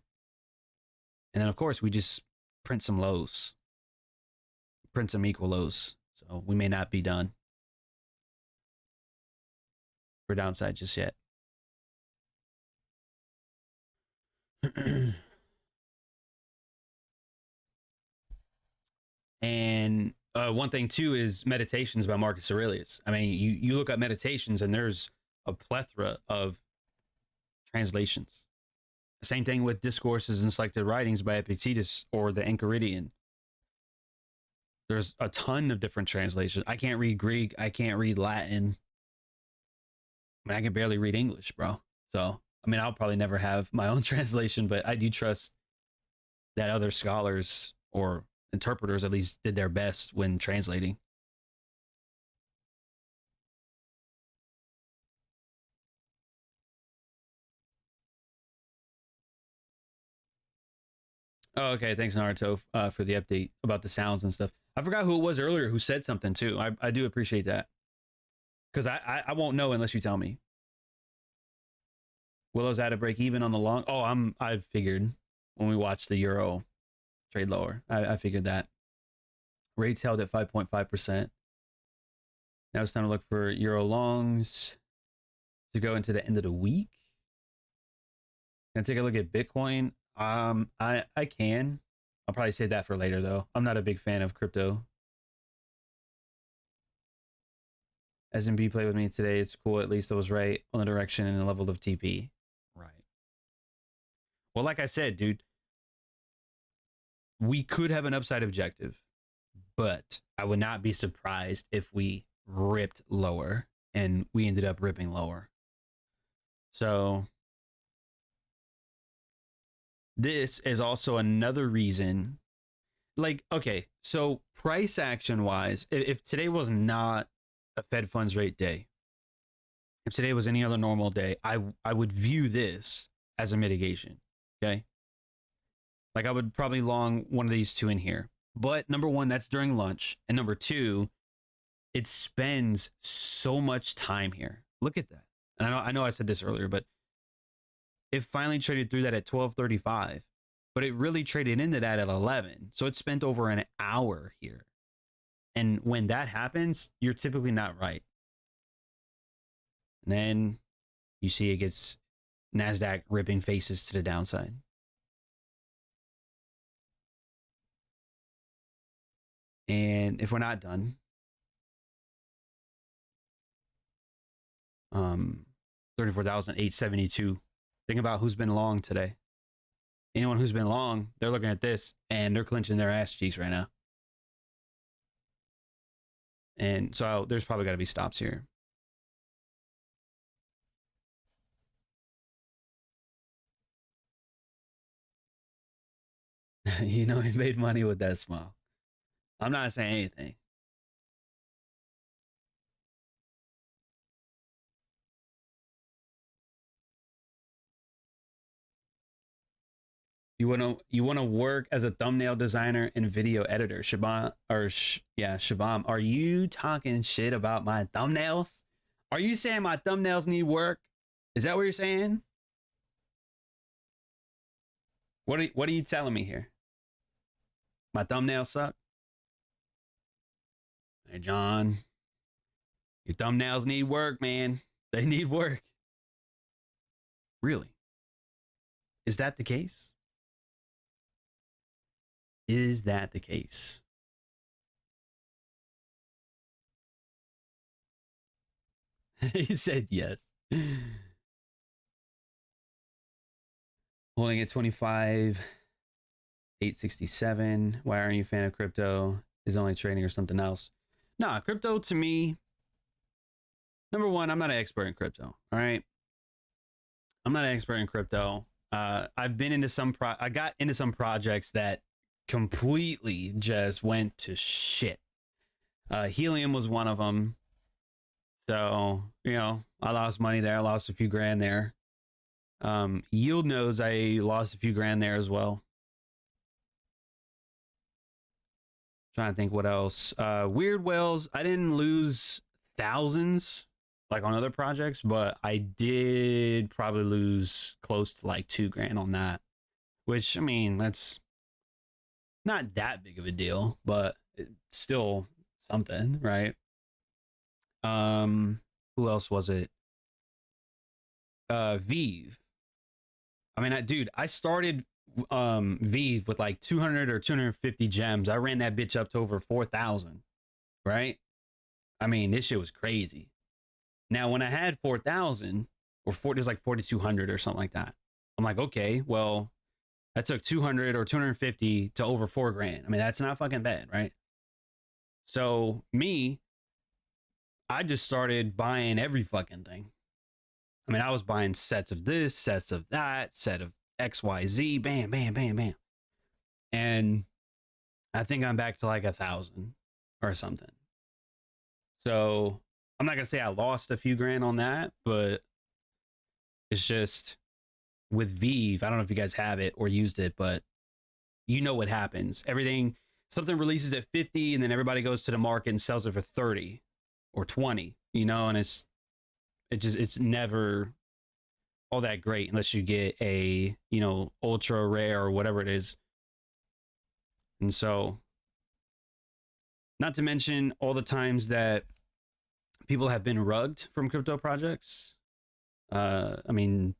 And then of course we just print some lows, print some equal lows. So we may not be done for downside just yet. And one thing too is Meditations by Marcus Aurelius. I mean, you look at Meditations and there's a plethora of translations. Same thing with Discourses and Selected Writings by Epictetus or the Enchiridion. There's a ton of different translations. I can't read Greek. I can't read Latin. I mean, I can barely read English, bro. So, I mean, I'll probably never have my own translation, but I do trust that other scholars or interpreters at least did their best when translating. Oh, okay. Thanks, Naruto, for the update about the sounds and stuff. I forgot who it was earlier who said something too. I do appreciate that. Because I won't know unless you tell me. Willow's at a break even on the long. Oh, I figured when we watched the Euro trade lower. I figured that. Rates held at 5.5%. Now it's time to look for Euro longs to go into the end of the week. Can I take a look at Bitcoin? I can. I'll probably save that for later though. I'm not a big fan of crypto. S&P played with me today. It's cool. At least I was right on the direction and the level of TP. Right. Well, like I said, dude, we could have an upside objective, but I would not be surprised if we ripped lower and we ended up ripping lower. So this is also another reason. Like, okay, so price action wise, if today was not a Fed funds rate day, if today was any other normal day, I would view this as a mitigation. Okay. Like I would probably long one of these two in here. But number one, that's during lunch. And number two, it spends so much time here. Look at that. And I know I said this earlier, but it finally traded through that at 12:35. But it really traded into that at 11. So it spent over an hour here. And when that happens, you're typically not right. And then you see it gets Nasdaq ripping faces to the downside. And if we're not done, 34,872. Think about who's been long today. Anyone who's been long, they're looking at this and they're clenching their ass cheeks right now. And so there's probably got to be stops here. You know, he made money with that smile. I'm not saying anything. You want to work as a thumbnail designer and video editor, Shabam, or Shabam. Are you talking shit about my thumbnails? Are you saying my thumbnails need work? Is that what you're saying? What are you telling me here? My thumbnails suck? Hey, John, your thumbnails need work, man. They need work. Really? Is that the case? Is that the case? He said yes. Holding at 25,867. Why aren't you a fan of crypto? Is only trading or something else? Nah, crypto to me, number one, I'm not an expert in crypto. All right. I'm not an expert in crypto. I've been into I got into some projects that completely just went to shit. Helium was one of them. So, you know, I lost money there. I lost a few grand there. Yield Nodes, I lost a few grand there as well. Trying to think what else. Weird Whales, I didn't lose thousands like on other projects, but I did probably lose close to like $2,000 on that, which, I mean, that's not that big of a deal, but it's still something, right? Who else was it? Vive. I mean, I started Vive with like 200 or 250 gems. I ran that bitch up to over 4,000, right? I mean, this shit was crazy. Now, when I had 4,000 or 40, it was like 4,200 or something like that. I'm like, okay, well, that took 200 or 250 to over 4 grand. I mean, that's not fucking bad, right? So I just started buying every fucking thing. I mean, I was buying sets of this, sets of that, set of XYZ, bam, bam, bam, bam. And I think I'm back to like 1,000 or something. So I'm not gonna say I lost a few grand on that, but it's just with Vive, I don't know if you guys have it or used it, but you know what happens. Something releases at 50 and then everybody goes to the market and sells it for 30 or 20, and it's never all that great unless you get a, ultra rare or whatever it is. And so, not to mention all the times that people have been rugged from crypto projects. I mean,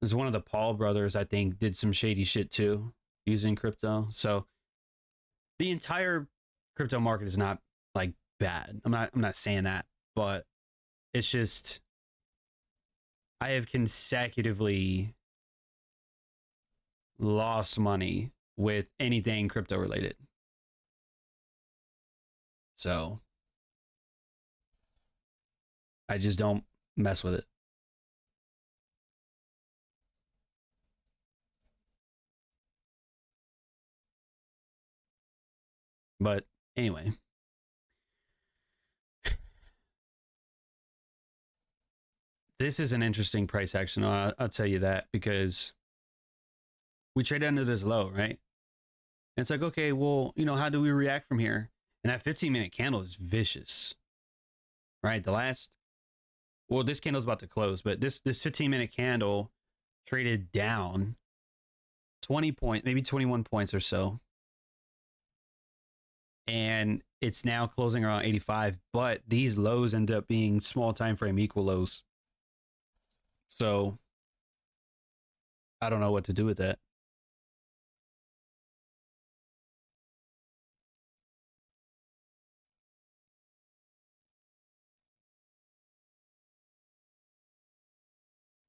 there's one of the Paul brothers, I think, did some shady shit too using crypto. So the entire crypto market is not like bad. I'm not saying that, but it's just I have consecutively lost money with anything crypto related. So I just don't mess with it. But anyway, this is an interesting price action. I'll tell you that, because we trade under this low, right? And it's like, okay, well, how do we react from here? And that 15-minute candle is vicious, right? This candle's about to close, but this 15-minute candle traded down 20 points, maybe 21 points or so. And it's now closing around 85, but these lows end up being small time frame equal lows. So I don't know what to do with that.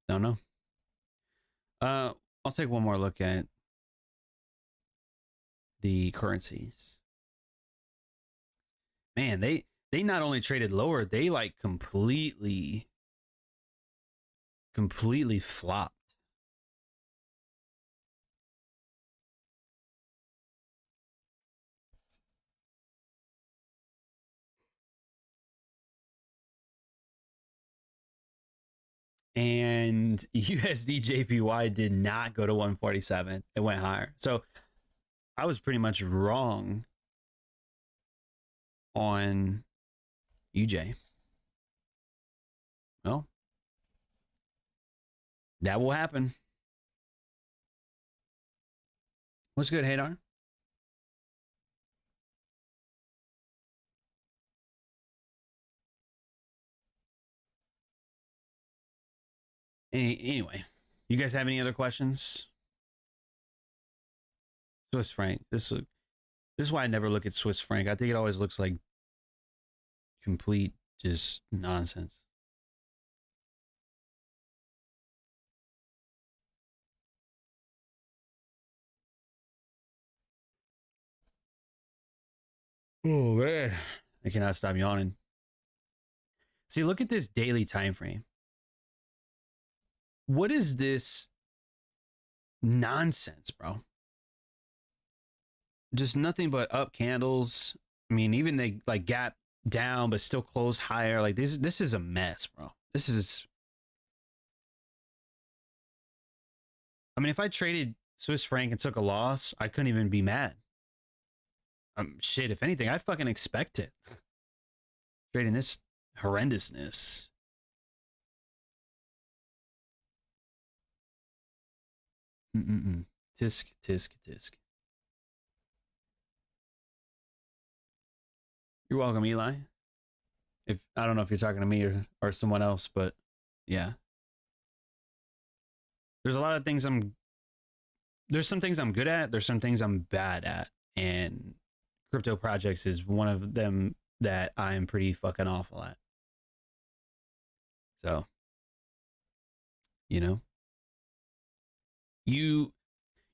Don't know. I'll take one more look at the currencies. Man, they not only traded lower, they like completely flopped. And USD JPY did not go to 147. It went higher. So I was pretty much wrong on UJ. Well, that will happen. What's good, Hadar? Anyway, you guys have any other questions? Swiss franc. This is why I never look at Swiss franc. I think it always looks like complete just nonsense. Oh man, I cannot stop yawning. See, look at this daily time frame. What is this nonsense, bro? Just nothing but up candles. I mean, even they like gap down but still close higher. Like this is a mess, bro. This is, I mean, if I traded Swiss franc and took a loss, I couldn't even be mad. Shit, if anything, I fucking expect it. Trading this horrendousness. Tisk, tisk, tisk. You're welcome, Eli. If I don't know if you're talking to me or someone else, but yeah. There's a lot of things there's some things I'm good at, there's some things I'm bad at, and crypto projects is one of them that I'm pretty fucking awful at. So, you know, you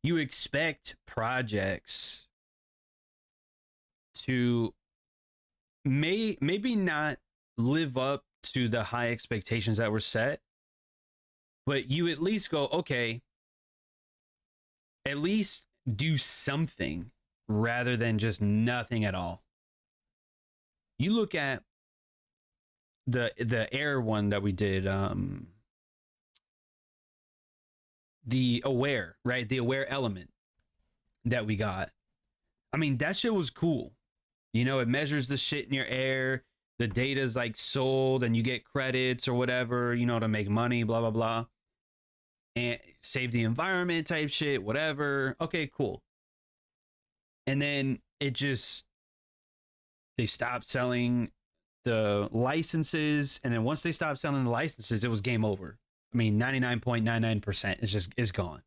expect projects to maybe not live up to the high expectations that were set, but you at least go, okay, at least do something rather than just nothing at all. You look at the air one that we did, the aware, right? The aware element that we got. I mean, that shit was cool. You know, it measures the shit in your air. The data's like sold and you get credits or whatever, you know, to make money, blah, blah, blah. And save the environment type shit, whatever. Okay, cool. And then they stopped selling the licenses. And then once they stopped selling the licenses, it was game over. I mean, 99.99% is gone.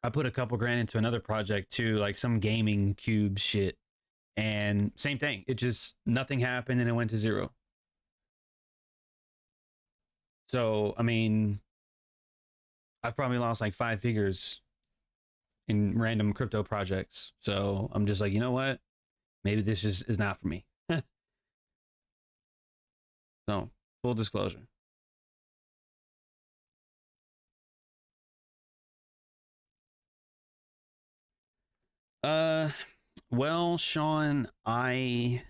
I put a couple grand into another project too, like some gaming cube shit. And same thing. It just, nothing happened and it went to zero. So, I mean, I've probably lost like 5 figures in random crypto projects. So I'm just like, you know what? Maybe this is not for me. So, full disclosure. Well, Sean, I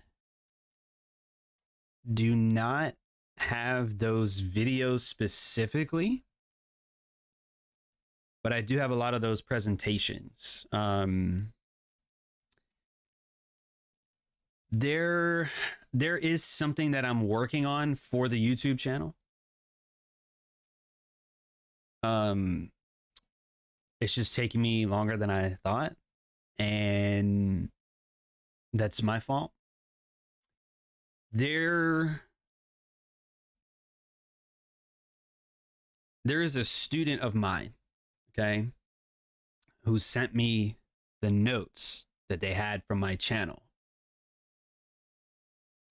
do not have those videos specifically, but I do have a lot of those presentations. There is something that I'm working on for the YouTube channel. It's just taking me longer than I thought, and that's my fault. There is a student of mine, okay, who sent me the notes that they had from my channel.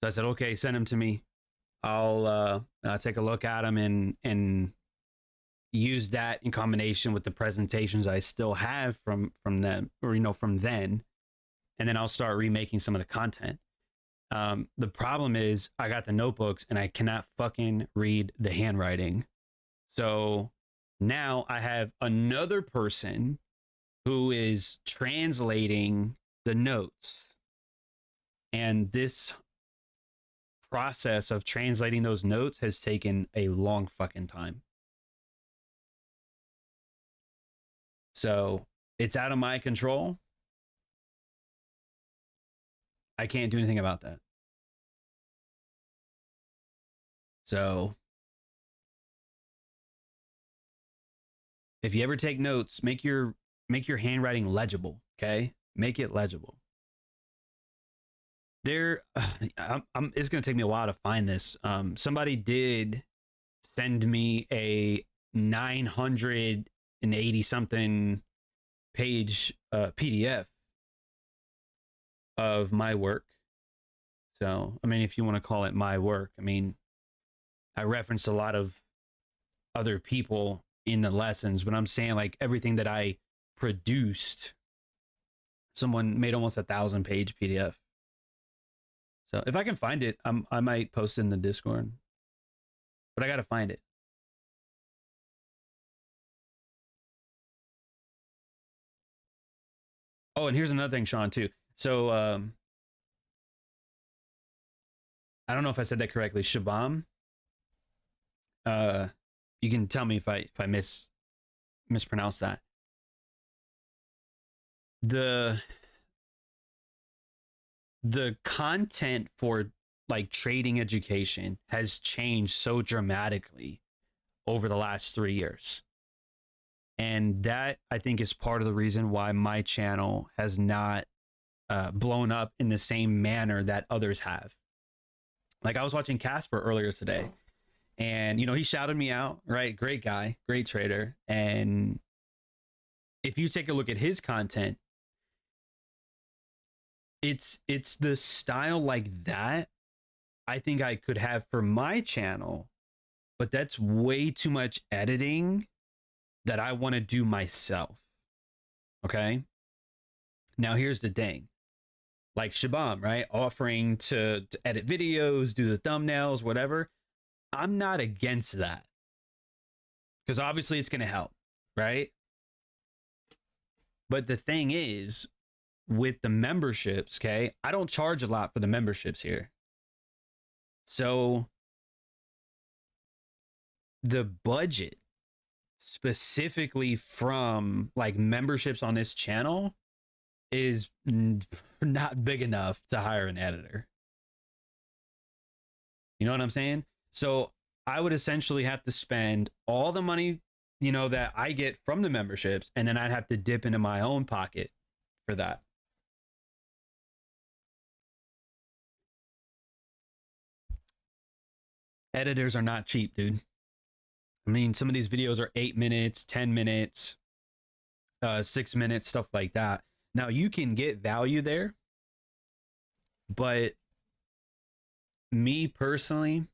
So I said, okay, send them to me. I'll take a look at them and use that in combination with the presentations I still have from them, or, you know, from then. And then I'll start remaking some of the content. The problem is I got the notebooks and I cannot fucking read the handwriting. So now I have another person who is translating the notes. And this process of translating those notes has taken a long fucking time. So it's out of my control. I can't do anything about that. So if you ever take notes, make your handwriting legible, okay? Make it legible. It's going to take me a while to find this. Somebody did send me a 980 something page PDF of my work. So, I mean, if you want to call it my work, I mean, I referenced a lot of other people in the lessons, but I'm saying like everything that I produced, someone made almost 1,000-page PDF. So if I can find it, I might post it in the Discord, but I got to find it. Oh, and here's another thing, Sean, too. So I don't know if I said that correctly. Shabam. You can tell me if I mispronounce that. The content for like trading education has changed so dramatically over the last 3 years. And that, I think, is part of the reason why my channel has not blown up in the same manner that others have. Like, I was watching Casper earlier today, and, you know, he shouted me out, right? Great guy, great trader. And if you take a look at his content, it's the style like that I think I could have for my channel, but that's way too much editing that I want to do myself. Okay. Now here's the thing. Like Shabam, right? Offering to edit videos, do the thumbnails, whatever. I'm not against that. Because obviously it's going to help, right? But the thing is, with the memberships, okay, I don't charge a lot for the memberships here. So the budget specifically from like memberships on this channel is not big enough to hire an editor. You know what I'm saying? So I would essentially have to spend all the money, you know, that I get from the memberships, and then I'd have to dip into my own pocket for that. Editors are not cheap, dude. I mean, some of these videos are 8 minutes, 10 minutes, 6 minutes, stuff like that. Now, you can get value there, but me personally,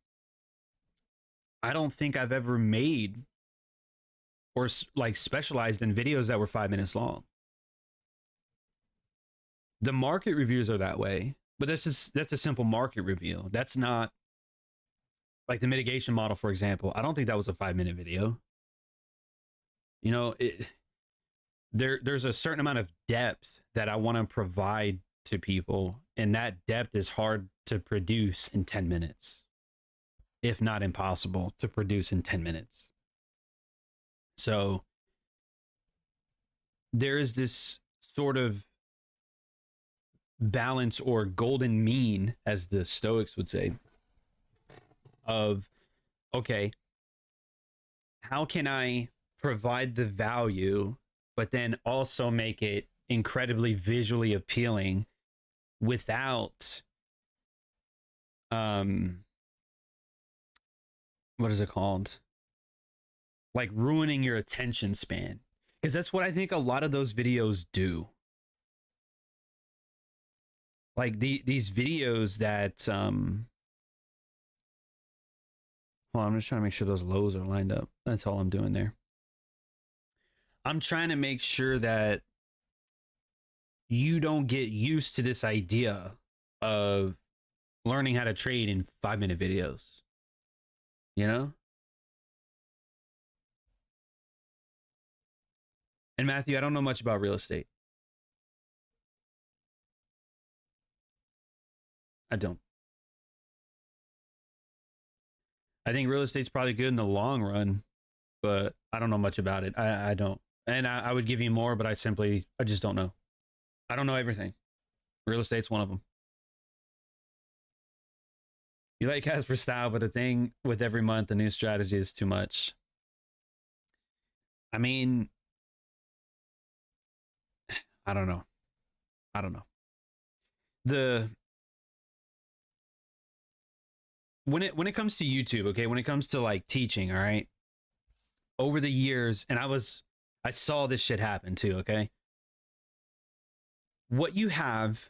I don't think I've ever made or like specialized in videos that were 5 minutes long. The market reviews are that way, but that's a simple market review. That's not like the mitigation model, for example. I don't think that was a 5-minute video. You know, there's a certain amount of depth that I want to provide to people, and that depth is hard to produce in 10 minutes, if not impossible to produce in 10 minutes. So there is this sort of balance or golden mean, as the Stoics would say, of, okay, how can I provide the value, but then also make it incredibly visually appealing without, what is it called? Like ruining your attention span. Because that's what I think a lot of those videos do. Like these videos that, hold on, I'm just trying to make sure those lows are lined up. That's all I'm doing there. I'm trying to make sure that you don't get used to this idea of learning how to trade in 5-minute videos. You know? And Matthew, I don't know much about real estate. I don't. I think real estate's probably good in the long run, but I don't know much about it. I don't. And I would give you more, but I just don't know. I don't know everything. Real estate's one of them. You like Casper style, but the thing with every month, the new strategy is too much. I mean, I don't know. When it comes to YouTube, okay, when it comes to like teaching, all right, over the years, and I saw this shit happen too, okay? What you have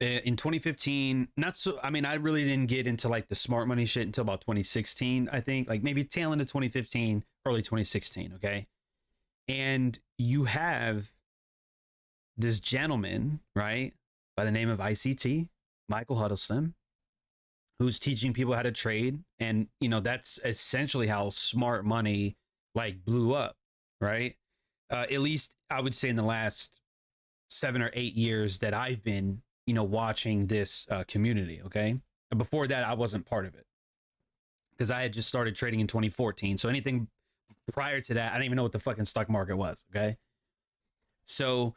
in 2015, not so, I mean, I really didn't get into like the smart money shit until about 2016, I think, like maybe tail end of 2015, early 2016, okay? And you have this gentleman, right, by the name of ICT, Michael Huddleston, who's teaching people how to trade. And, you know, that's essentially how smart money like blew up, right? At least I would say in the last 7 or 8 years that I've been, you know, watching this community, okay? And before that, I wasn't part of it because I had just started trading in 2014. So anything prior to that, I didn't even know what the fucking stock market was, okay? So,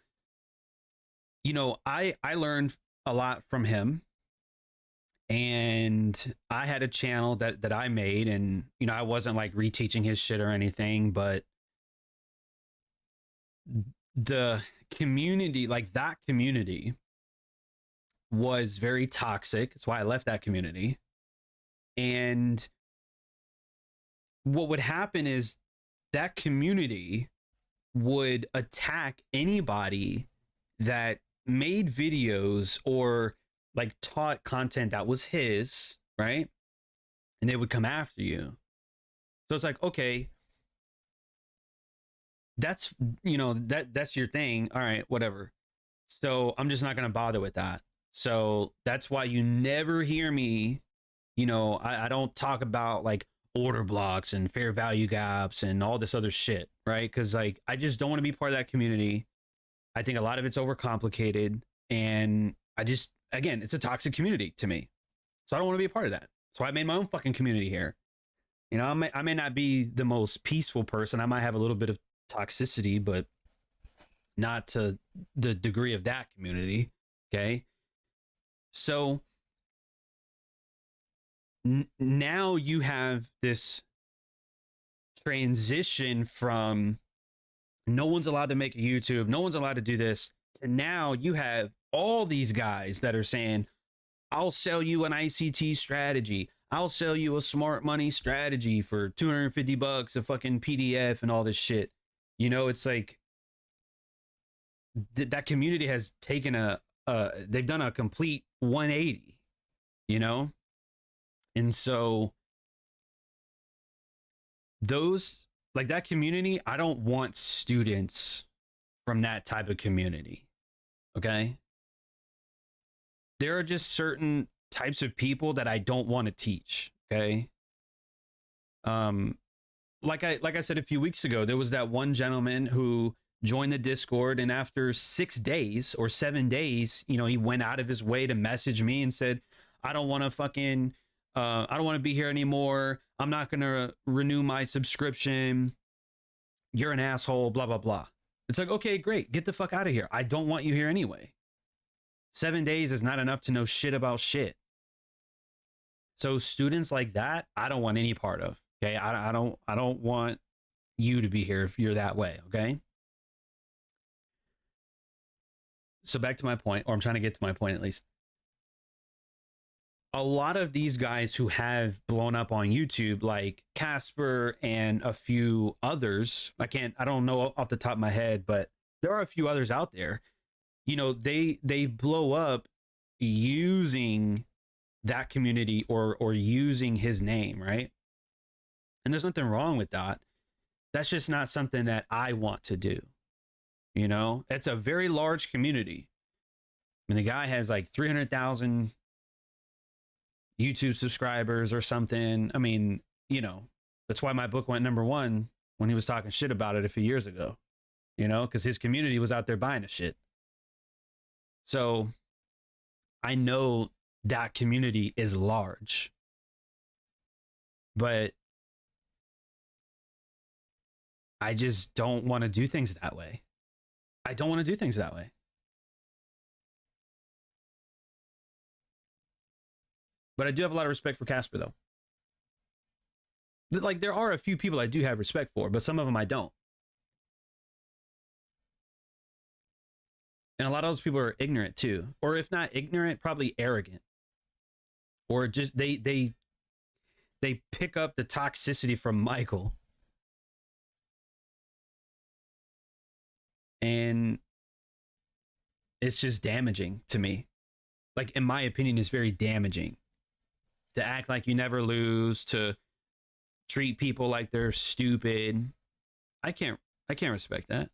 you know, I learned a lot from him, and I had a channel that I made, and, you know, I wasn't like reteaching his shit or anything, but the community, like that community, was very toxic. That's why I left that community. And what would happen is that community would attack anybody that made videos or like taught content that was his, right? And they would come after you. So it's like, okay, that's, you know, that's your thing. All right, whatever. So I'm just not going to bother with that. So that's why you never hear me, you know, I don't talk about like order blocks and fair value gaps and all this other shit, right? Because like I just don't want to be part of that community. I think a lot of it's overcomplicated, and I just, again, it's a toxic community to me. So I don't want to be a part of that. So I made my own fucking community here. You know, I may not be the most peaceful person. I might have a little bit of toxicity, but not to the degree of that community. Okay. So now you have this transition from no one's allowed to make a YouTube, no one's allowed to do this, to now you have all these guys that are saying, I'll sell you an ICT strategy. I'll sell you a smart money strategy for $250, a fucking PDF and all this shit. You know, it's like that community has taken they've done a complete 180, you know? And so those, like that community, I don't want students from that type of community. Okay? There are just certain types of people that I don't want to teach. Okay? Like I said a few weeks ago, there was that one gentleman who joined the Discord, and after 6 days or 7 days, you know, he went out of his way to message me and said, I don't want to fucking I don't want to be here anymore. I'm not going to renew my subscription. You're an asshole, blah, blah, blah. It's like, okay, great. Get the fuck out of here. I don't want you here anyway. 7 days is not enough to know shit about shit. So students like that, I don't want any part of. Okay. I don't want you to be here if you're that way. Okay. So back to my point, or I'm trying to get to my point at least. A lot of these guys who have blown up on YouTube, like Casper and a few others, I don't know off the top of my head, but there are a few others out there. You know, they blow up using that community or using his name, right? And there's nothing wrong with that. That's just not something that I want to do. You know, it's a very large community. I mean, the guy has like 300,000 YouTube subscribers or something. I mean, you know, that's why my book went #1 when he was talking shit about it a few years ago, you know, because his community was out there buying the shit. So I know that community is large, but I just don't want to do things that way. I don't want to do things that way. But I do have a lot of respect for Casper, though. Like, there are a few people I do have respect for, but some of them I don't. And a lot of those people are ignorant too, or if not ignorant, probably arrogant, or just they pick up the toxicity from Michael, and it's just damaging to me. Like, in my opinion, it's very damaging to act like you never lose, to treat people like they're stupid. I can't respect that.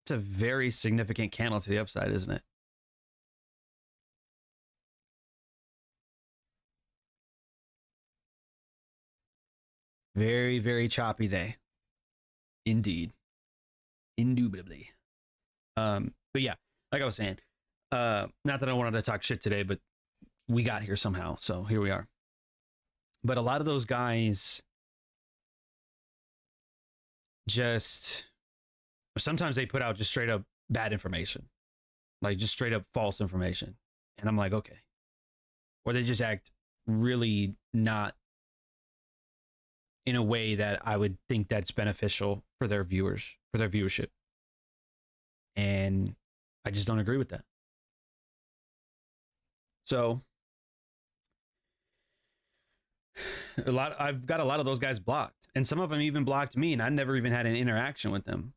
It's a very significant candle to the upside, isn't it? Very, very choppy day. Indeed. Indubitably. But yeah, like I was saying, not that I wanted to talk shit today, but we got here somehow. So here we are. But a lot of those guys just, sometimes they put out just straight up bad information, like just straight up false information. And I'm like, okay. Or they just act really not in a way that I would think that's beneficial for their viewers, for their viewership. And I just don't agree with that. So I've got a lot of those guys blocked, and some of them even blocked me, and I never even had an interaction with them.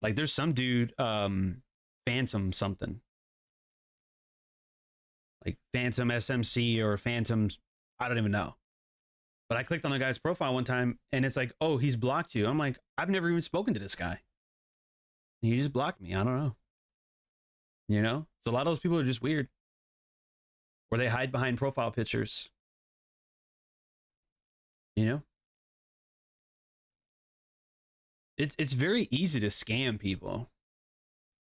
Like there's some dude, Phantom something, like Phantom SMC or Phantoms, I don't even know. But I clicked on the guy's profile one time and it's like, oh, he's blocked you. I'm like, I've never even spoken to this guy. He just blocked me. I don't know. You know? So a lot of those people are just weird. Or they hide behind profile pictures. You know? It's very easy to scam people.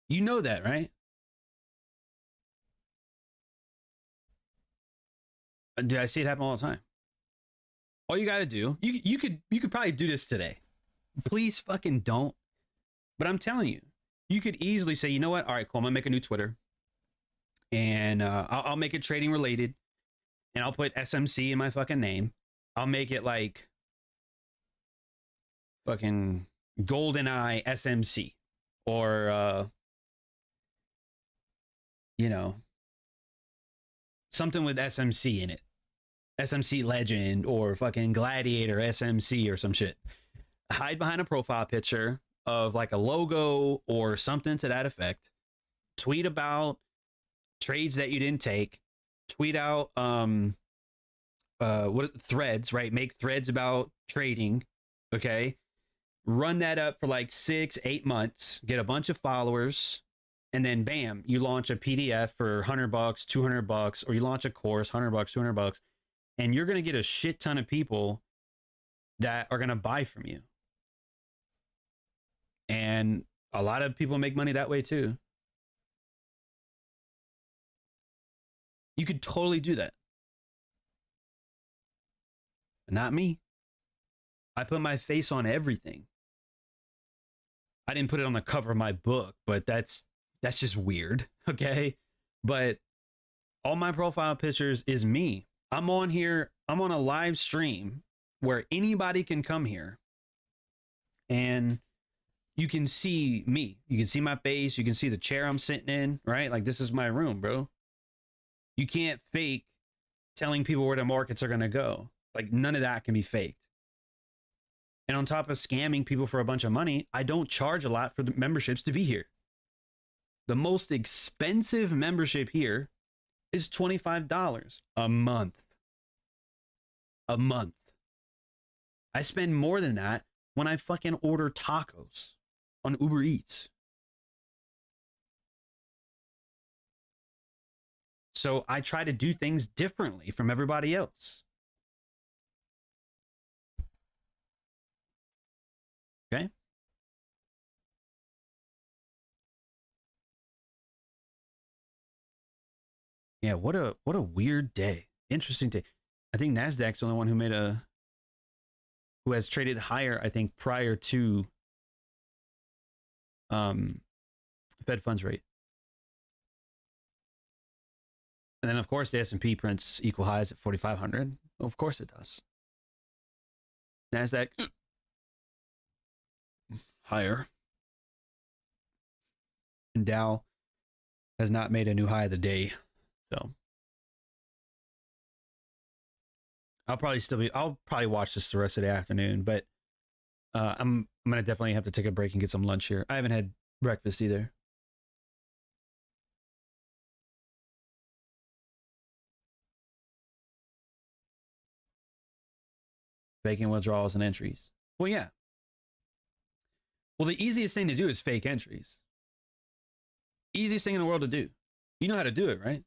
You know that, right? Dude, I see it happen all the time. All you got to do, you could probably do this today. Please fucking don't. But I'm telling you, you could easily say, you know what? All right, cool. I'm gonna make a new Twitter, and I'll make it trading related, and I'll put SMC in my fucking name. I'll make it like fucking GoldenEye SMC, or you know, something with SMC in it. SMC Legend or fucking Gladiator SMC or some shit. Hide behind a profile picture of like a logo or something to that effect. Tweet about trades that you didn't take. Tweet out what threads, right? Make threads about trading. Okay. Run that up for like 6-8 months, get a bunch of followers, and then bam, you launch a PDF for $100, $200, or you launch a course, $100, $200, and you're going to get a shit ton of people that are going to buy from you. And a lot of people make money that way too. You could totally do that. Not me. I put my face on everything. I didn't put it on the cover of my book, but that's just weird, okay? But all my profile pictures is me. I'm on here, I'm on a live stream where anybody can come here and you can see me. You can see my face, you can see the chair I'm sitting in, right? Like this is my room, bro. You can't fake telling people where the markets are going to go. Like none of that can be faked. And on top of scamming people for a bunch of money, I don't charge a lot for the memberships to be here. The most expensive membership here is $25 a month. A month. I spend more than that when I fucking order tacos on Uber Eats. So I try to do things differently from everybody else. Okay? Yeah, what a weird day. Interesting day. I think Nasdaq's the only one who has traded higher, I think, prior to Fed funds rate. And then of course the S&P prints equal highs at 4,500. Of course it does. Nasdaq higher. And Dow has not made a new high of the day. So I'll probably watch this the rest of the afternoon, but I'm gonna definitely have to take a break and get some lunch here. I haven't had breakfast either. Faking withdrawals and entries. Well, yeah. Well, the easiest thing to do is fake entries. Easiest thing in the world to do. You know how to do it, right?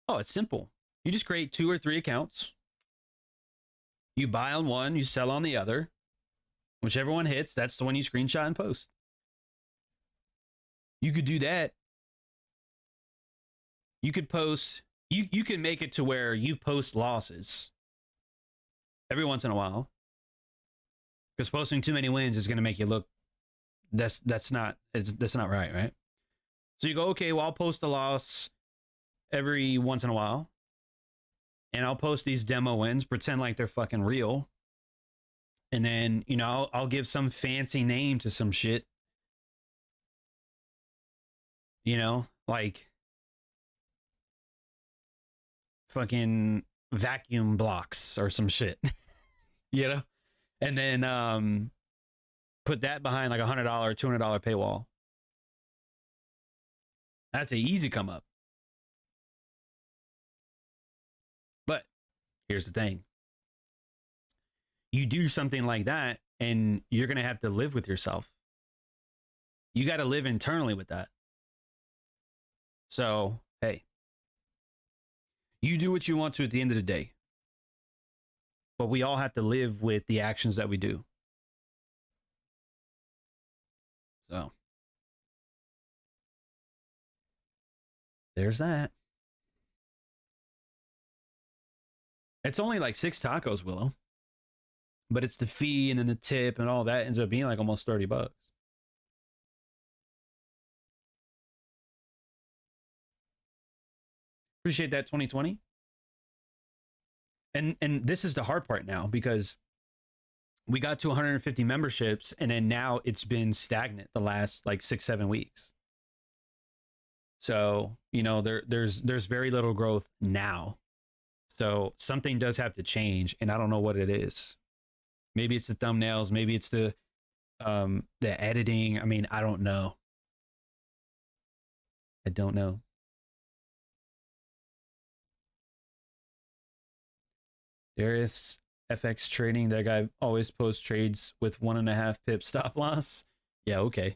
Oh, it's simple. You just create 2 or 3 accounts. You buy on one, you sell on the other. Whichever one hits, that's the one you screenshot and post. You could do that. You could post You can make it to where you post losses every once in a while, because posting too many wins is going to make you look that's not right. So you go, okay, well, I'll post a loss every once in a while, and I'll post these demo wins, pretend like they're fucking real, and then I'll give some fancy name to some shit, like fucking vacuum blocks or some shit, and then put that behind like $100, $200 paywall. That's an easy come up. But here's the thing. You do something like that and you're going to have to live with yourself. You got to live internally with that. So, hey, you do what you want to at the end of the day. But we all have to live with the actions that we do. So, there's that. It's only like 6 tacos, Willow. But it's the fee and then the tip and all that ends up being like almost $30. Appreciate that, 2020. And this is the hard part now, because we got to 150 memberships and then now it's been stagnant the last like 6-7 weeks. So, there's very little growth now. So something does have to change, and I don't know what it is. Maybe it's the thumbnails, maybe it's the editing. I mean, I don't know. I don't know. Darius FX trading, that guy always posts trades with 1.5 pip stop loss. Yeah, okay.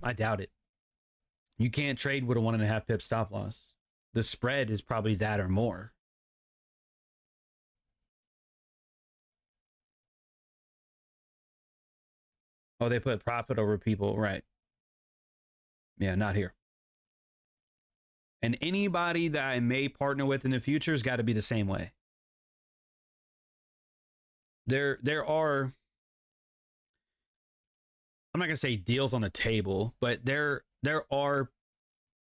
I doubt it. You can't trade with a 1.5 pip stop loss. The spread is probably that or more. Oh, they put profit over people, right? Yeah, not here. And anybody that I may partner with in the future has got to be the same way. There are, I'm not gonna say deals on the table, but there are,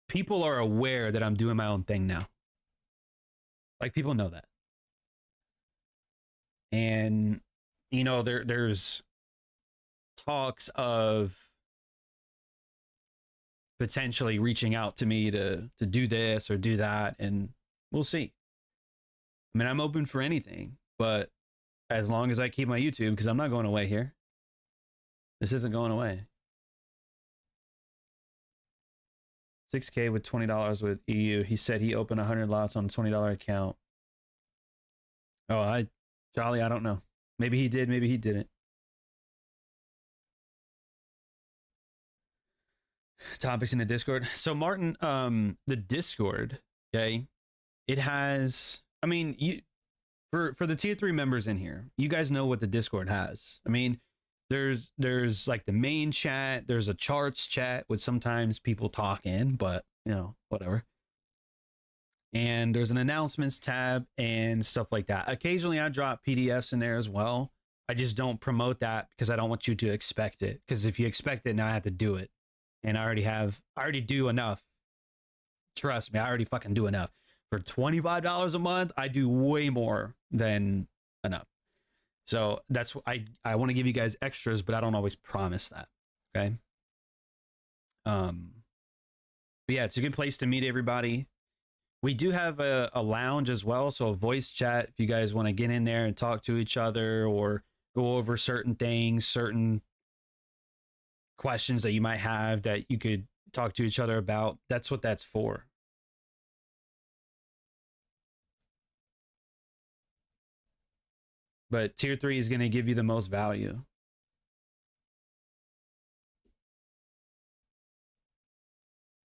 people are aware that I'm doing my own thing now. Like, people know that. And there's talks of potentially reaching out to me to do this or do that, and we'll see. I mean, I'm open for anything, but as long as I keep my YouTube, because I'm not going away here. This isn't going away. 6K with $20 with EU. He said he opened 100 lots on a $20 account. Oh, Jolly, I don't know. Maybe he did, maybe he didn't. Topics in the Discord. So Martin, the Discord, okay, it has, I mean, for the tier 3 members in here, you guys know what the Discord has. I mean, there's like the main chat, there's a charts chat with sometimes people talk in, but whatever. And there's an announcements tab and stuff like that. Occasionally I drop PDFs in there as well. I just don't promote that because I don't want you to expect it. Because if you expect it, now I have to do it. And I already do enough. Trust me, I already fucking do enough. For $25 a month, I do way more than enough. So that's, I want to give you guys extras, but I don't always promise that. Okay. But yeah, it's a good place to meet everybody. We do have a lounge as well. So a voice chat, if you guys want to get in there and talk to each other or go over certain things, certain questions that you might have that you could talk to each other about. That's what that's for. But tier 3 is going to give you the most value.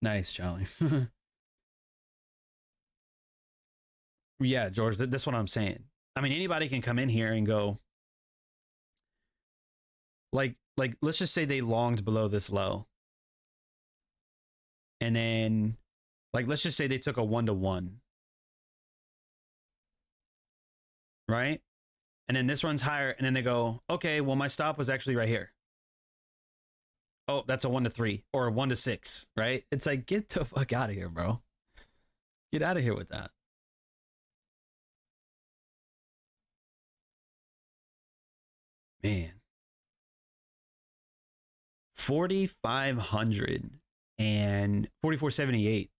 Nice, Charlie. Yeah, George, that's what I'm saying. I mean, anybody can come in here and go, like let's just say they longed below this low. And then, like, let's just say they took a 1-to-1, right? And then this runs higher, and then they go, okay, well, my stop was actually right here. Oh, that's a 1-to-3 or a 1-to-6, right? It's like, get the fuck out of here, bro. Get out of here with that. Man. 4,500 and 4,478.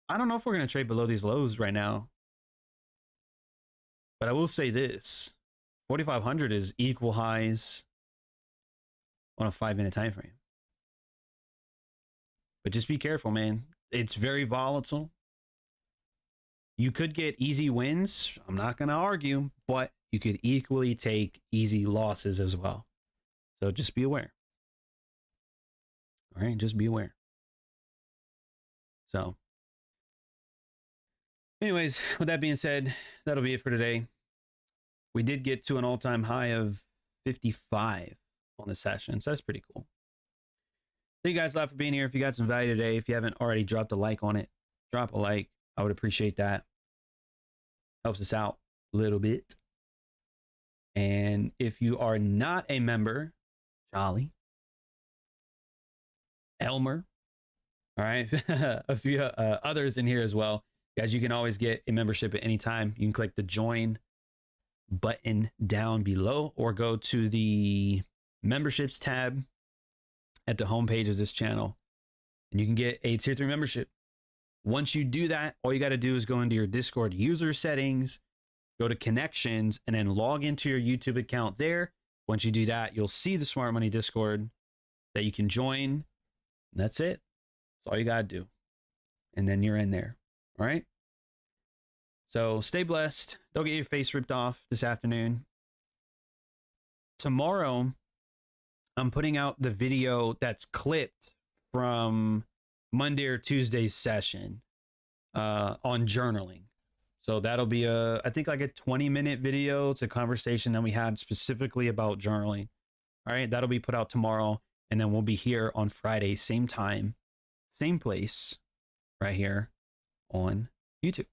I don't know if we're going to trade below these lows right now. But I will say this. 4,500 is equal highs on a 5-minute time frame. But just be careful, man. It's very volatile. You could get easy wins. I'm not going to argue, but you could equally take easy losses as well. So just be aware. All right, just be aware. So anyways, with that being said, that'll be it for today. We did get to an all-time high of 55 on the session, so that's pretty cool. Thank you guys a lot for being here. If you got some value today, if you haven't already dropped a like on it, drop a like. I would appreciate that. Helps us out a little bit. And if you are not a member, Jolly, Elmer, all right, a few others in here as well. Guys, you can always get a membership at any time. You can click the join button down below or go to the memberships tab at the homepage of this channel, and you can get a tier 3 membership. Once you do that, all you got to do is go into your Discord user settings, go to connections, and then log into your YouTube account there. Once you do that, you'll see the Smart Money Discord that you can join. That's it. That's all you got to do. And then you're in there. All right. So stay blessed. Don't get your face ripped off this afternoon. Tomorrow, I'm putting out the video that's clipped from Monday or Tuesday's session on journaling. So that'll be I think like a 20-minute video. It's a conversation that we had specifically about journaling. All right. That'll be put out tomorrow. And then we'll be here on Friday, same time, same place, right here on YouTube.